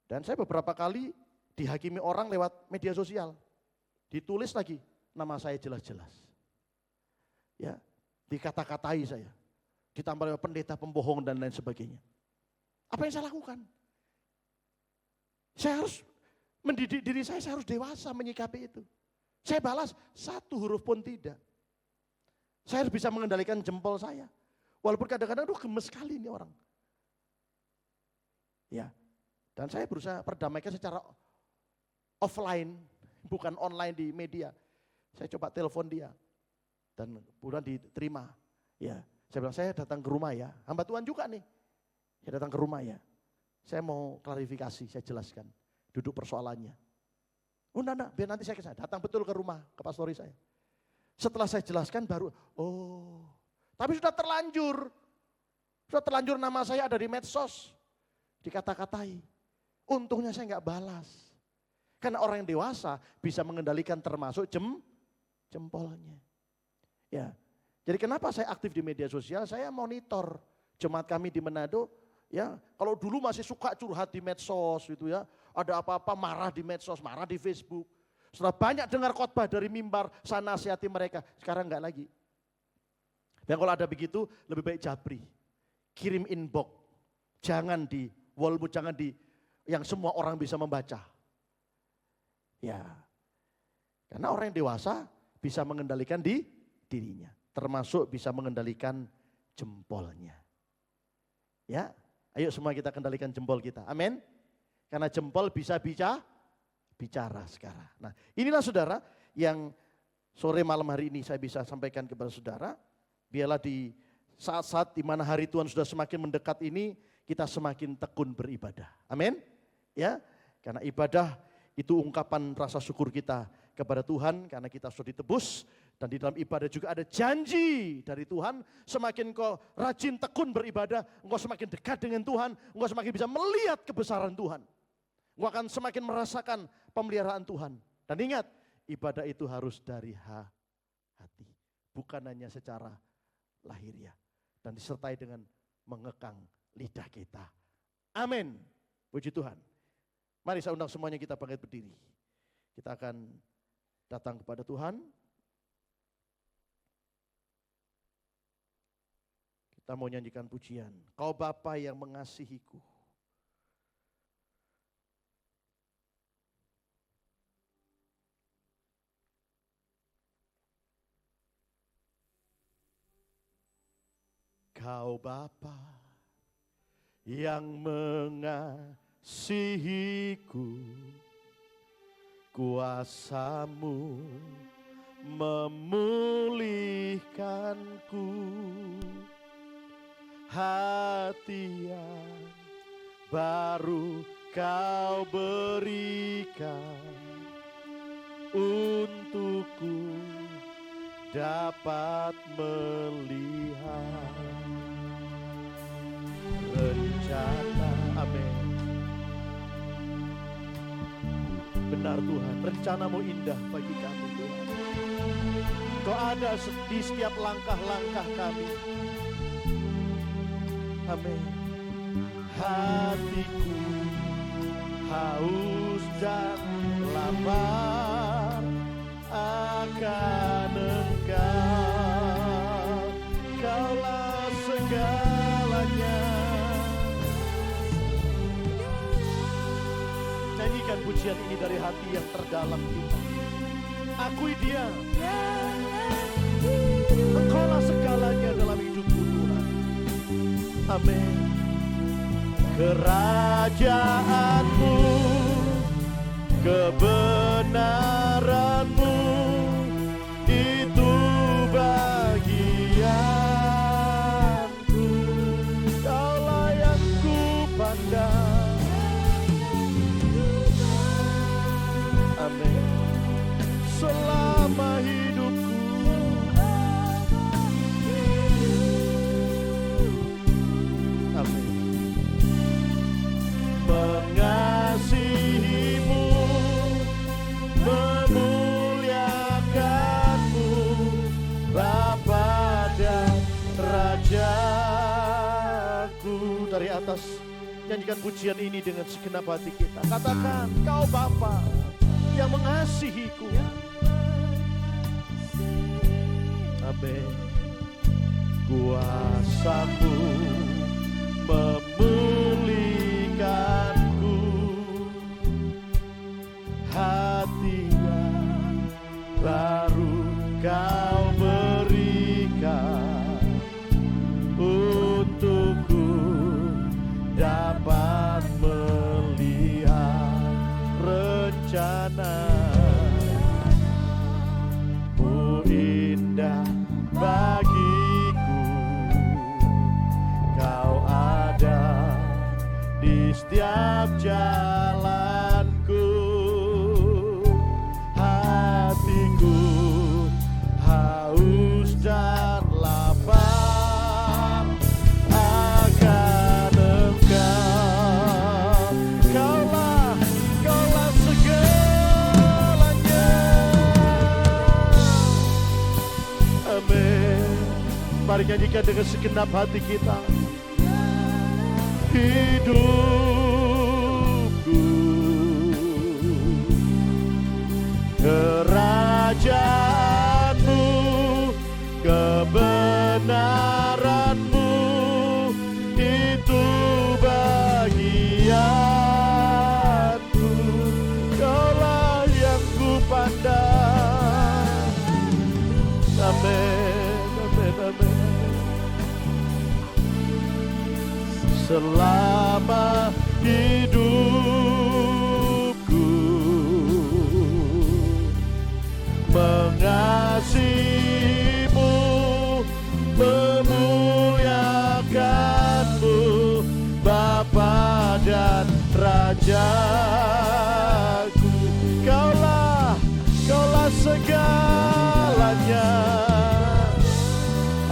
Dan saya beberapa kali dihakimi orang lewat media sosial. Ditulis lagi nama saya jelas-jelas. Ya, dikata-katai saya. Ditambah dengan pendeta pembohong dan lain sebagainya. Apa yang saya lakukan? Saya harus mendidik diri saya harus dewasa menyikapi itu. Saya balas satu huruf pun tidak. Saya harus bisa mengendalikan jempol saya. Walaupun kadang-kadang gemes sekali ini orang. Ya, dan saya berusaha perdamaikan secara offline, bukan online di media. Saya coba telepon dia dan kemudian diterima. Ya. Saya bilang, saya datang ke rumah ya, hamba Tuhan juga nih. Saya datang ke rumah ya, saya mau klarifikasi, saya jelaskan, duduk persoalannya. Oh enggak, biar nanti saya datang betul ke rumah, ke pastori saya. Setelah saya jelaskan baru, oh, tapi sudah terlanjur. Sudah terlanjur nama saya ada di medsos, dikata-katai. Untungnya saya nggak balas. Karena orang yang dewasa bisa mengendalikan termasuk jempolnya. Ya, jadi kenapa saya aktif di media sosial? Saya monitor jemaat kami di Manado. Ya, kalau dulu masih suka curhat di medsos gitu ya, ada apa-apa marah di medsos, marah di Facebook. Setelah banyak dengar khotbah dari mimbar, saya nasihati mereka. Sekarang enggak lagi. Dan kalau ada begitu, lebih baik japri. Kirim inbox. Jangan di wallmu, jangan di yang semua orang bisa membaca. Ya, karena orang yang dewasa bisa mengendalikan dirinya. Termasuk bisa mengendalikan jempolnya. Ya, ayo semua kita kendalikan jempol kita. Amin. Karena jempol bisa bicara sekarang. Nah, inilah saudara yang sore malam hari ini saya bisa sampaikan kepada saudara. Biarlah di saat-saat di mana hari Tuhan sudah semakin mendekat ini, kita semakin tekun beribadah. Amin. Ya, karena ibadah itu ungkapan rasa syukur kita kepada Tuhan karena kita sudah ditebus. Dan di dalam ibadah juga ada janji dari Tuhan. Semakin kau rajin tekun beribadah, engkau semakin dekat dengan Tuhan. Engkau semakin bisa melihat kebesaran Tuhan. Engkau akan semakin merasakan pemeliharaan Tuhan. Dan ingat, ibadah itu harus dari hati. Bukan hanya secara lahiriah. Dan disertai dengan mengekang lidah kita. Amin. Puji Tuhan. Mari saya undang semuanya kita bangkit berdiri. Kita akan datang kepada Tuhan. Kita mau nyanyikan pujian. Kau Bapa yang mengasihiku. Kau Bapa yang mengasihiku, kuasa-Mu memulihkanku, hati yang baru Kau berikan untukku dapat melihat rencana. Amin. Benar Tuhan, rencana-Mu indah bagi kami Tuhan. Kau ada di setiap langkah-langkah kami. Amin. Hatiku haus dan lapar akan Engkau. Kaulah segalanya. Nyanyikan pujian ini dari hati yang terdalam kita. Akui Dia. Engkaulah segalanya dalam hidupku Tuhan. Amin. Kerajaan-Mu, kebenaran-Mu, itu bagianku. Kaulah yang ku pandang. Amin. Selama hidupku. Amin. Mengasihi-Mu, memuliakan-Mu, Bapa dan Rajaku. Dari atas nyanyikan pujian ini dengan segenap hati kita. Katakan, Kau Bapa yang mengasihiku. Amin. Kuasa-Mu memulihkanku, hati yang baru Kau berikan untukku dapat melihat rencana-Mu indah bagiku. Kau ada di setiap jalanku. Hatiku haus dan lapar nyanyikan dengan segenap hati kita. Hidupku, kerajaanmu, kebenaranmu, itu bagianku. Kaulah yang ku pandang. Amin, amin, amin. Selama hidupku mengasihimu, memuliakanmu, Bapa dan Rajaku. Kaulah segalanya.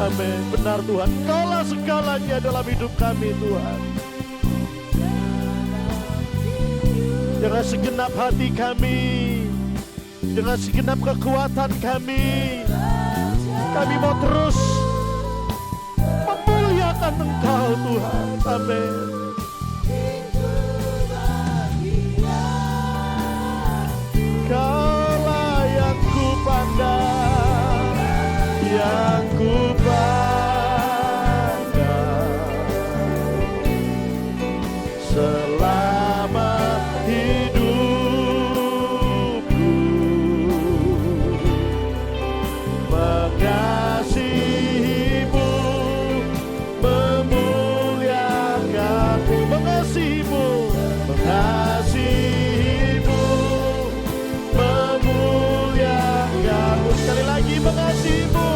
Amin. Benar Tuhan, Kaulah segalanya dalam hidup kami Tuhan. Dengan segenap hati kami, dengan segenap kekuatan kami mau terus memuliakan Engkau Tuhan. Amin. Kaulah yang ku pandang, yang ku pandang selama hidupku, mengasihimu, memuliakanmu, mengasihimu, mengasihimu, memuliakanmu. Sekali lagi, mengasihimu,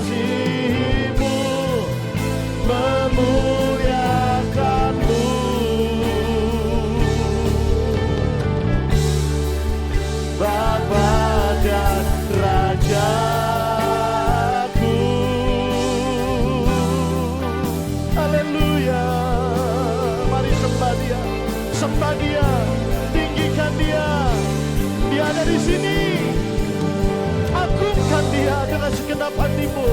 mengasihimu, memuliakanmu, Bapa dan Rajaku. Haleluya. Mari sembah Dia, sembah Dia, tinggikan Dia. Dia ada di sini. Agungkan Dia dengan segenap hatimu.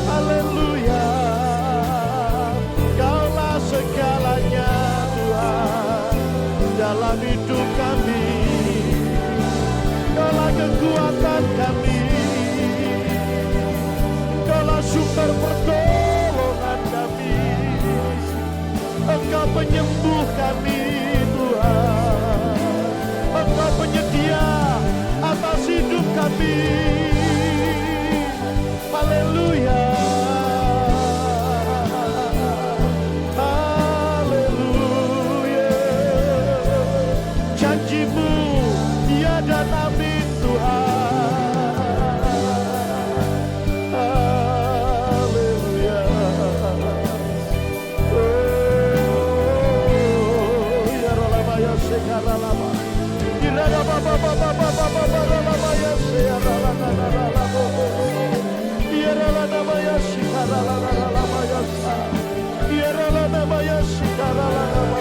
Haleluya. Kaulah segalanya Tuhan dalam hidup kami. Kaulah kekuatan kami, Kaulah sumber pertolongan kami, Engkau penyembuh kami Tuhan, Engkau penyedia atas hidup kami. Haleluya. Haleluya. Janji-Mu ya dan amin Tuhan. Haleluya. Oh, ya Rama ya segala lama. Irada baba baba baba baba lama ya segala lama. Irada nama ya segala lama ya sa. Irada nama ya segala lama.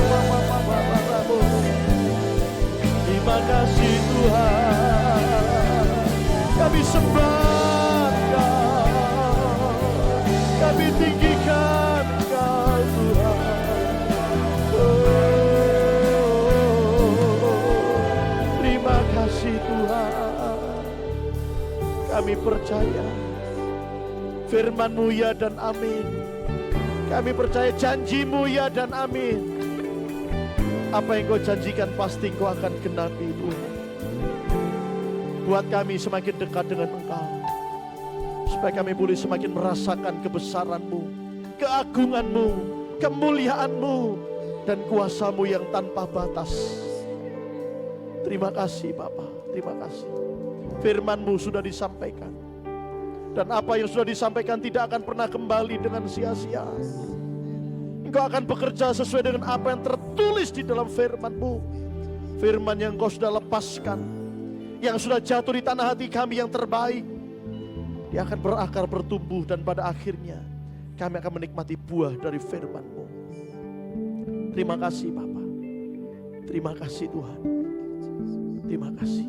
Terima kasih Tuhan, kami sembah Engkau, kami tinggikan Engkau Tuhan. Terima kasih Tuhan, kami percaya firman-Mu ya dan amin. Kami percaya janji-Mu ya dan amin. Apa yang Kau janjikan pasti Kau akan genapi Tuhan. Buat kami semakin dekat dengan Engkau, supaya kami boleh semakin merasakan kebesaran-Mu, keagungan-Mu, kemuliaan-Mu, dan kuasa-Mu yang tanpa batas. Terima kasih Bapa, terima kasih. Firman-Mu sudah disampaikan, dan apa yang sudah disampaikan tidak akan pernah kembali dengan sia-sia. Engkau akan bekerja sesuai dengan apa yang tertulis di dalam firman-Mu. Firman yang Engkau sudah lepaskan, yang sudah jatuh di tanah hati kami yang terbaik. Dia akan berakar, bertumbuh, dan pada akhirnya kami akan menikmati buah dari firman-Mu. Terima kasih Bapa. Terima kasih Tuhan. Terima kasih.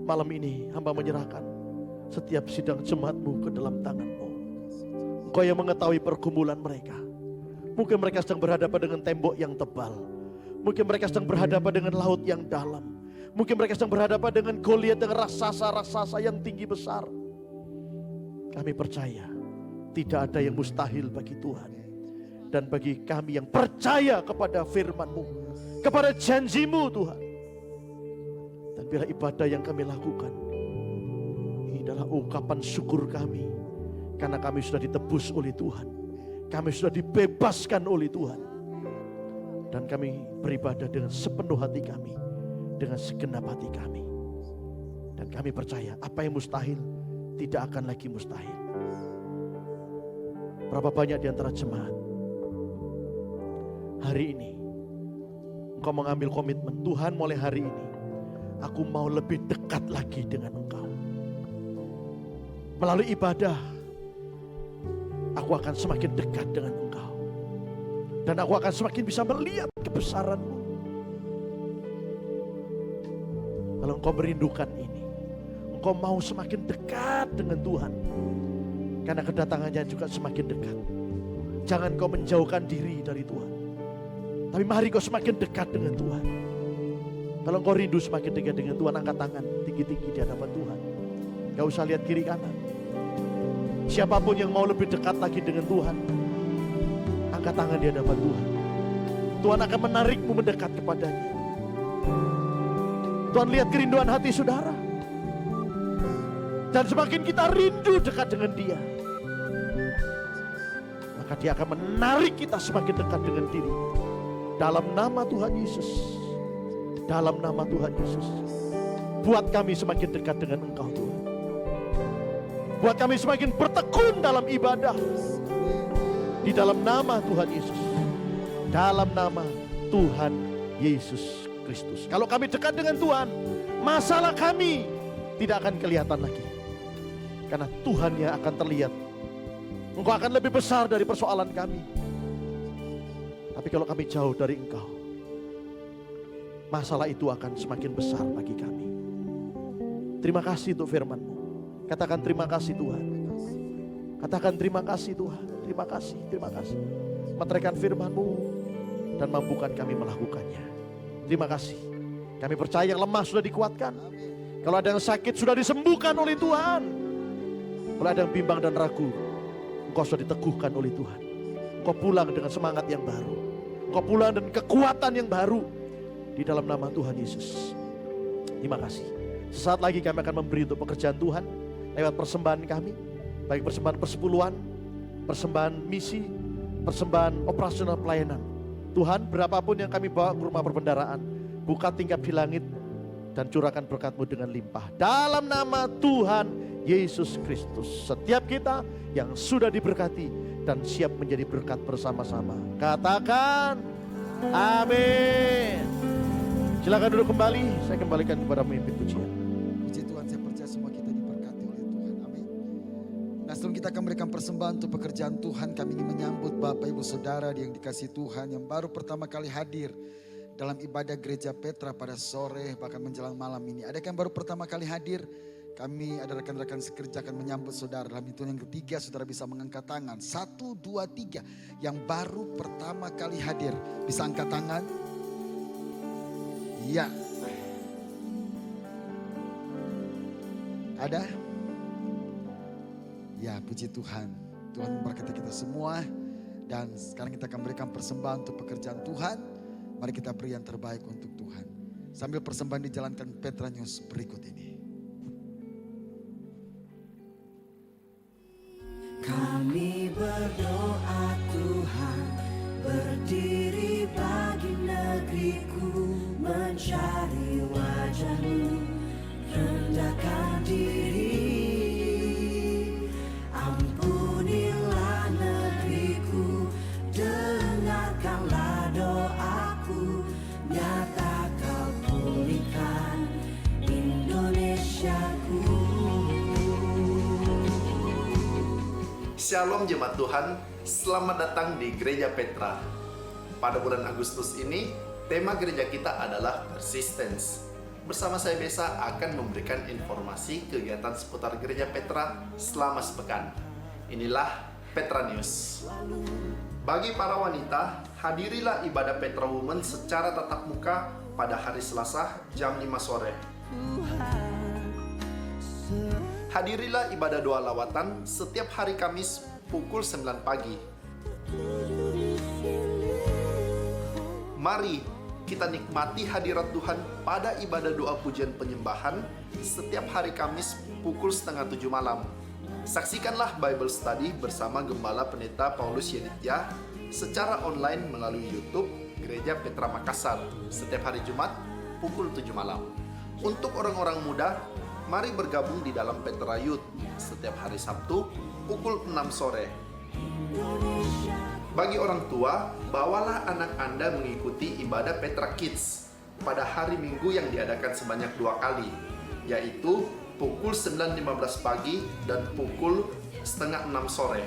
Malam ini hamba menyerahkan setiap sidang jemaat-Mu ke dalam tangan-Mu. Engkau yang mengetahui pergumulan mereka. Mungkin mereka sedang berhadapan dengan tembok yang tebal. Mungkin mereka sedang berhadapan dengan laut yang dalam. Mungkin mereka sedang berhadapan dengan Goliat, dengan raksasa-raksasa yang tinggi besar. Kami percaya tidak ada yang mustahil bagi Tuhan. Dan bagi kami yang percaya kepada firman-Mu, kepada janji-Mu Tuhan. Dan bila ibadah yang kami lakukan, ini adalah ungkapan syukur kami. Karena kami sudah ditebus oleh Tuhan. Kami sudah dibebaskan oleh Tuhan. Dan kami beribadah dengan sepenuh hati kami. Dengan segenap hati kami. Dan kami percaya apa yang mustahil tidak akan lagi mustahil. Berapa banyak di antara jemaat hari ini engkau mengambil komitmen, Tuhan mulai hari ini aku mau lebih dekat lagi dengan Engkau. Melalui ibadah aku akan semakin dekat dengan Engkau. Dan aku akan semakin bisa melihat kebesaran-Mu. Kalau engkau merindukan ini, engkau mau semakin dekat dengan Tuhan. Karena kedatangannya juga semakin dekat. Jangan kau menjauhkan diri dari Tuhan. Tapi mari kau semakin dekat dengan Tuhan. Kalau engkau rindu semakin dekat dengan Tuhan, angkat tangan tinggi-tinggi di hadapan Tuhan. Gak usah lihat kiri kanan. Siapapun yang mau lebih dekat lagi dengan Tuhan, angkat tangan di hadapan Tuhan. Tuhan akan menarikmu mendekat kepadanya. Tuhan lihat kerinduan hati saudara. Dan semakin kita rindu dekat dengan Dia, maka Dia akan menarik kita semakin dekat dengan diri. Dalam nama Tuhan Yesus. Dalam nama Tuhan Yesus. Buat kami semakin dekat dengan Engkau Tuhan. Buat kami semakin bertekun dalam ibadah. Di dalam nama Tuhan Yesus. Dalam nama Tuhan Yesus Kristus. Kalau kami dekat dengan Tuhan, masalah kami tidak akan kelihatan lagi. Karena Tuhan yang akan terlihat. Engkau akan lebih besar dari persoalan kami. Tapi kalau kami jauh dari Engkau, masalah itu akan semakin besar bagi kami. Terima kasih untuk firman-Mu. Katakan terima kasih Tuhan. Katakan terima kasih Tuhan. Terima kasih, terima kasih. Meteraikan firman-Mu dan mampukan kami melakukannya. Terima kasih. Kami percaya yang lemah sudah dikuatkan. Kalau ada yang sakit sudah disembuhkan oleh Tuhan. Kalau ada yang bimbang dan ragu, engkau sudah diteguhkan oleh Tuhan. Engkau pulang dengan semangat yang baru. Engkau pulang dengan kekuatan yang baru. Di dalam nama Tuhan Yesus. Terima kasih. Sesaat lagi kami akan memberi untuk pekerjaan Tuhan. Lewat persembahan kami. Baik persembahan persepuluhan, persembahan misi, persembahan operasional pelayanan. Tuhan, berapapun yang kami bawa ke rumah perbendaharaan, buka tingkap di langit dan curahkan berkat-Mu dengan limpah. Dalam nama Tuhan Yesus Kristus. Setiap kita yang sudah diberkati dan siap menjadi berkat bersama-sama. Katakan amin. Silakan duduk kembali. Saya kembalikan kepada pemimpin pujian. Puji Tuhan, saya percaya semua kita diberkati oleh Tuhan. Amin. Nah, sebelum kita akan memberikan persembahan untuk pekerjaan Tuhan, kami ingin menyambut Bapak Ibu Saudara yang dikasihi Tuhan yang baru pertama kali hadir dalam ibadah Gereja Petra pada sore bahkan menjelang malam ini. Ada yang baru pertama kali hadir? Kami ada rekan-rekan sekerja akan menyambut saudara. Dalam hitungan yang ketiga saudara bisa mengangkat tangan. 1, 2, 3. Yang baru pertama kali hadir. Bisa angkat tangan? Iya. Ada? Ya, puji Tuhan. Tuhan memberkati kita semua. Dan sekarang kita akan berikan persembahan untuk pekerjaan Tuhan. Mari kita beri yang terbaik untuk Tuhan. Sambil persembahan dijalankan Petra News berikut ini. Kami berdoa Tuhan, berdiri bagi negeriku, mencari wajah-Mu, rendahkan diri. Ampunilah negeriku, dengarkanlah doaku, nyata Kau pulihkan Indonesiaku. Shalom jemaat Tuhan, selamat datang di Gereja Petra. Pada bulan Agustus ini, tema gereja kita adalah Persistence. Bersama saya Besa akan memberikan informasi kegiatan seputar Gereja Petra selama sepekan. Inilah Petra News. Bagi para wanita, hadirilah ibadah Petra Women secara tatap muka pada hari Selasa jam 5 sore. Hadirilah ibadah doa lawatan setiap hari Kamis pukul 9 pagi. Mari kita nikmati hadirat Tuhan pada ibadah doa pujian penyembahan setiap hari Kamis pukul 6:30 malam. Saksikanlah Bible Study bersama Gembala Pendeta Paulus Yenitya secara online melalui YouTube Gereja Petra Makassar setiap hari Jumat pukul 7 malam. Untuk orang-orang muda, mari bergabung di dalam Petra Youth setiap hari Sabtu pukul 6 sore. Bagi orang tua, bawalah anak Anda mengikuti ibadah Petra Kids pada hari Minggu yang diadakan sebanyak 2 kali, yaitu pukul 9.15 pagi dan pukul 5:30 sore.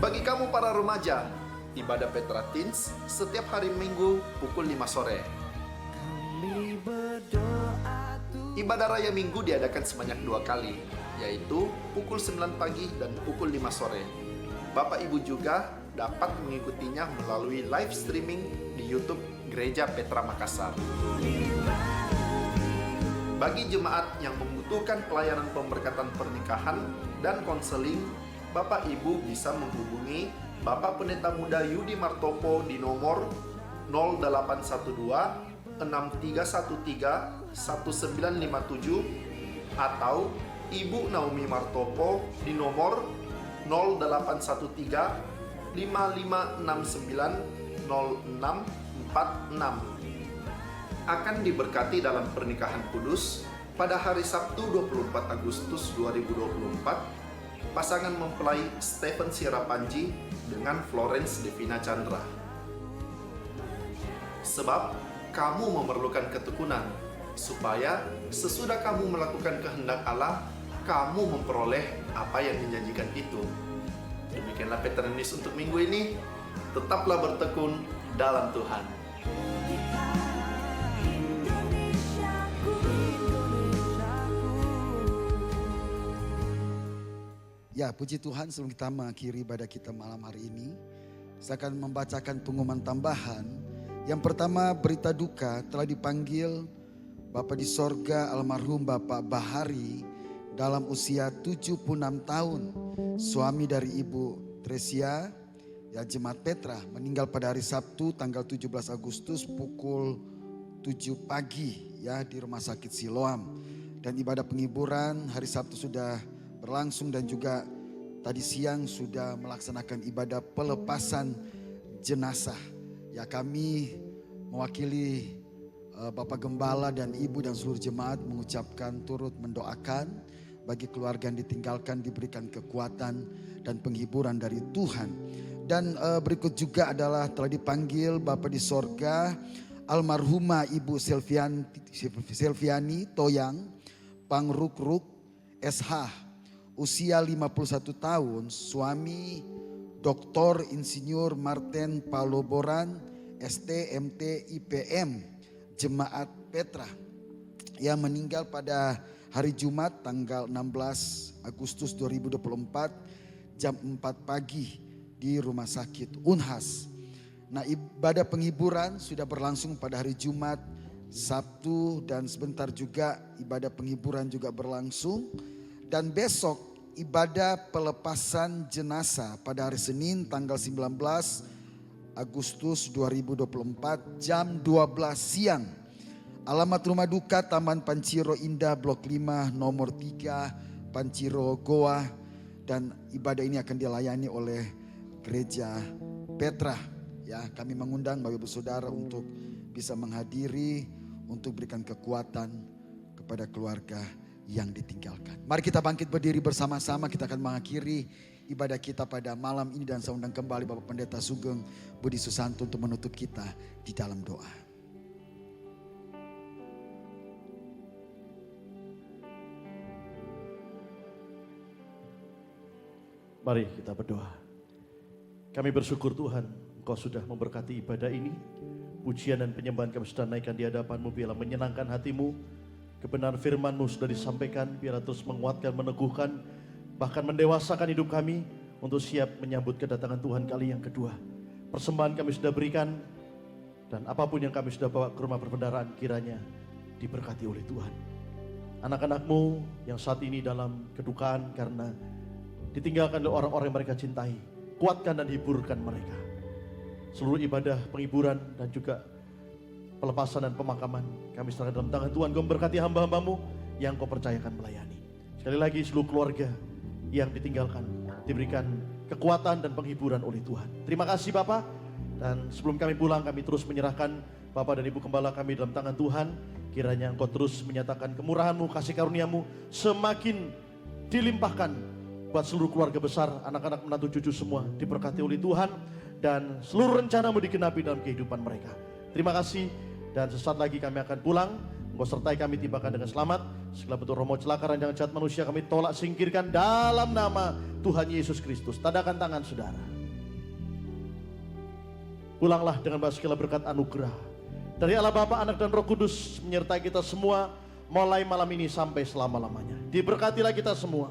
Bagi kamu para remaja, ibadah Petra Teens setiap hari Minggu pukul 5 sore. Ibadah Raya Minggu diadakan sebanyak 2 kali, yaitu pukul 9 pagi dan pukul 5 sore. Bapak Ibu juga dapat mengikutinya melalui live streaming di YouTube Gereja Petra Makassar. Bagi jemaat yang membutuhkan pelayanan pemberkatan pernikahan dan konseling, Bapak Ibu bisa menghubungi Bapak Pendeta Muda Yudi Martopo di nomor 0812 6313 1957 atau Ibu Naomi Martopo di nomor 0813 5569 0646. Akan diberkati dalam pernikahan kudus pada hari Sabtu 24 Agustus 2024, pasangan mempelai Stephen Sirapanji dengan Florence Devina Chandra. Sebab kamu memerlukan ketekunan, supaya sesudah kamu melakukan kehendak Allah, kamu memperoleh apa yang dijanjikan itu. Demikianlah Petra News untuk minggu ini. Tetaplah bertekun dalam Tuhan. Ya, puji Tuhan, sebelum kita mengakhiri ibadah kita malam hari ini, saya akan membacakan pengumuman tambahan. Yang pertama, berita duka telah dipanggil Bapa di sorga almarhum Bapak Bahari dalam usia 76 tahun. Suami dari Ibu Tresia, ya Jemaat Petra, meninggal pada hari Sabtu tanggal 17 Agustus pukul 7 pagi ya di Rumah Sakit Siloam. Dan ibadah penghiburan hari Sabtu sudah berlangsung dan juga tadi siang sudah melaksanakan ibadah pelepasan jenazah. Ya, kami mewakili Bapak Gembala dan Ibu dan seluruh jemaat mengucapkan turut mendoakan bagi keluarga yang ditinggalkan diberikan kekuatan dan penghiburan dari Tuhan. Dan berikut juga adalah telah dipanggil Bapa di sorga almarhumah Ibu Silviani Toyang Pangrukruk SH, usia 51 tahun, suami Dr. Insinyur Martin Paloboran, ST, MT, IPM, Jemaat Petra, yang meninggal pada hari Jumat tanggal 16 Agustus 2024 jam 4 pagi di Rumah Sakit Unhas. Nah, ibadah penghiburan sudah berlangsung pada hari Jumat, Sabtu, dan sebentar juga ibadah penghiburan juga berlangsung. Dan besok ibadah pelepasan jenazah pada hari Senin tanggal 19 Agustus 2024 jam 12 siang. Alamat rumah duka Taman Panciro Indah Blok 5 nomor 3 Panciro Goa. Dan ibadah ini akan dilayani oleh Gereja Petra. Ya, kami mengundang Bapak Ibu Saudara untuk bisa menghadiri, untuk berikan kekuatan kepada keluarga yang ditinggalkan. Mari kita bangkit berdiri bersama-sama, kita akan mengakhiri ibadah kita pada malam ini dan saya undang kembali Bapak Pendeta Sugeng Budi Susanto untuk menutup kita di dalam doa. Mari kita berdoa. Kami bersyukur Tuhan, Engkau sudah memberkati ibadah ini. Pujian dan penyembahan kami sudah naikkan di hadapan-Mu, biarlah menyenangkan hati-Mu. Kebenaran firman-Mu sudah disampaikan, biarlah terus menguatkan, meneguhkan, bahkan mendewasakan hidup kami untuk siap menyambut kedatangan Tuhan kali yang kedua. Persembahan kami sudah berikan, dan apapun yang kami sudah bawa ke rumah perbendaharaan kiranya diberkati oleh Tuhan. Anak-anakmu yang saat ini dalam kedukaan karena ditinggalkan oleh orang-orang yang mereka cintai, kuatkan dan hiburkan mereka. Seluruh ibadah penghiburan dan juga pelepasan dan pemakaman kami serahkan dalam tangan Tuhan. Kau memberkati hamba-hambamu yang kau percayakan melayani. Sekali lagi seluruh keluarga yang ditinggalkan diberikan kekuatan dan penghiburan oleh Tuhan. Terima kasih Bapak. Dan sebelum kami pulang, kami terus menyerahkan Bapak dan Ibu Gembala kami dalam tangan Tuhan. Kiranya Engkau terus menyatakan kemurahan-Mu, kasih karunia-Mu semakin dilimpahkan buat seluruh keluarga besar, anak-anak, menantu, cucu semua diberkati oleh Tuhan. Dan seluruh rencana-Mu digenapi dalam kehidupan mereka. Terima kasih, dan sesaat lagi kami akan pulang. Engkau sertai kami tibakan dengan selamat. Segala bentuk romo celaka, ranjangan jahat manusia kami tolak singkirkan dalam nama Tuhan Yesus Kristus. Tadakan tangan saudara. Pulanglah dengan segala berkat anugerah dari Allah Bapa, Anak dan Roh Kudus menyertai kita semua mulai malam ini sampai selama-lamanya. Diberkatilah kita semua.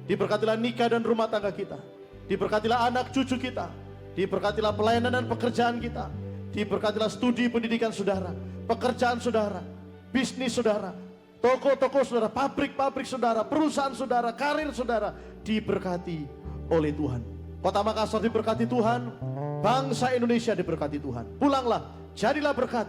Diberkatilah nikah dan rumah tangga kita. Diberkatilah anak cucu kita. Diberkatilah pelayanan dan pekerjaan kita. Diberkatilah studi pendidikan saudara, pekerjaan saudara, bisnis saudara, toko-toko saudara, pabrik-pabrik saudara, perusahaan saudara, karir saudara. Diberkati oleh Tuhan. Kota Makassar diberkati Tuhan. Bangsa Indonesia diberkati Tuhan. Pulanglah, jadilah berkat,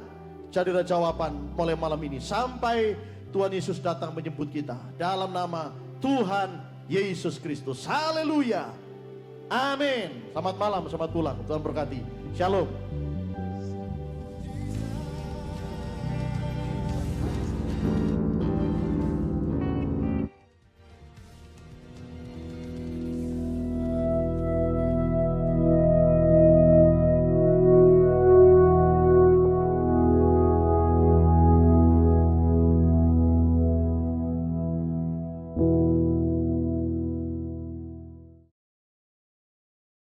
jadilah jawaban mulai malam ini sampai Tuhan Yesus datang menjemput kita. Dalam nama Tuhan Yesus Kristus. Haleluya. Amin. Selamat malam, selamat pulang. Tuhan berkati. Shalom.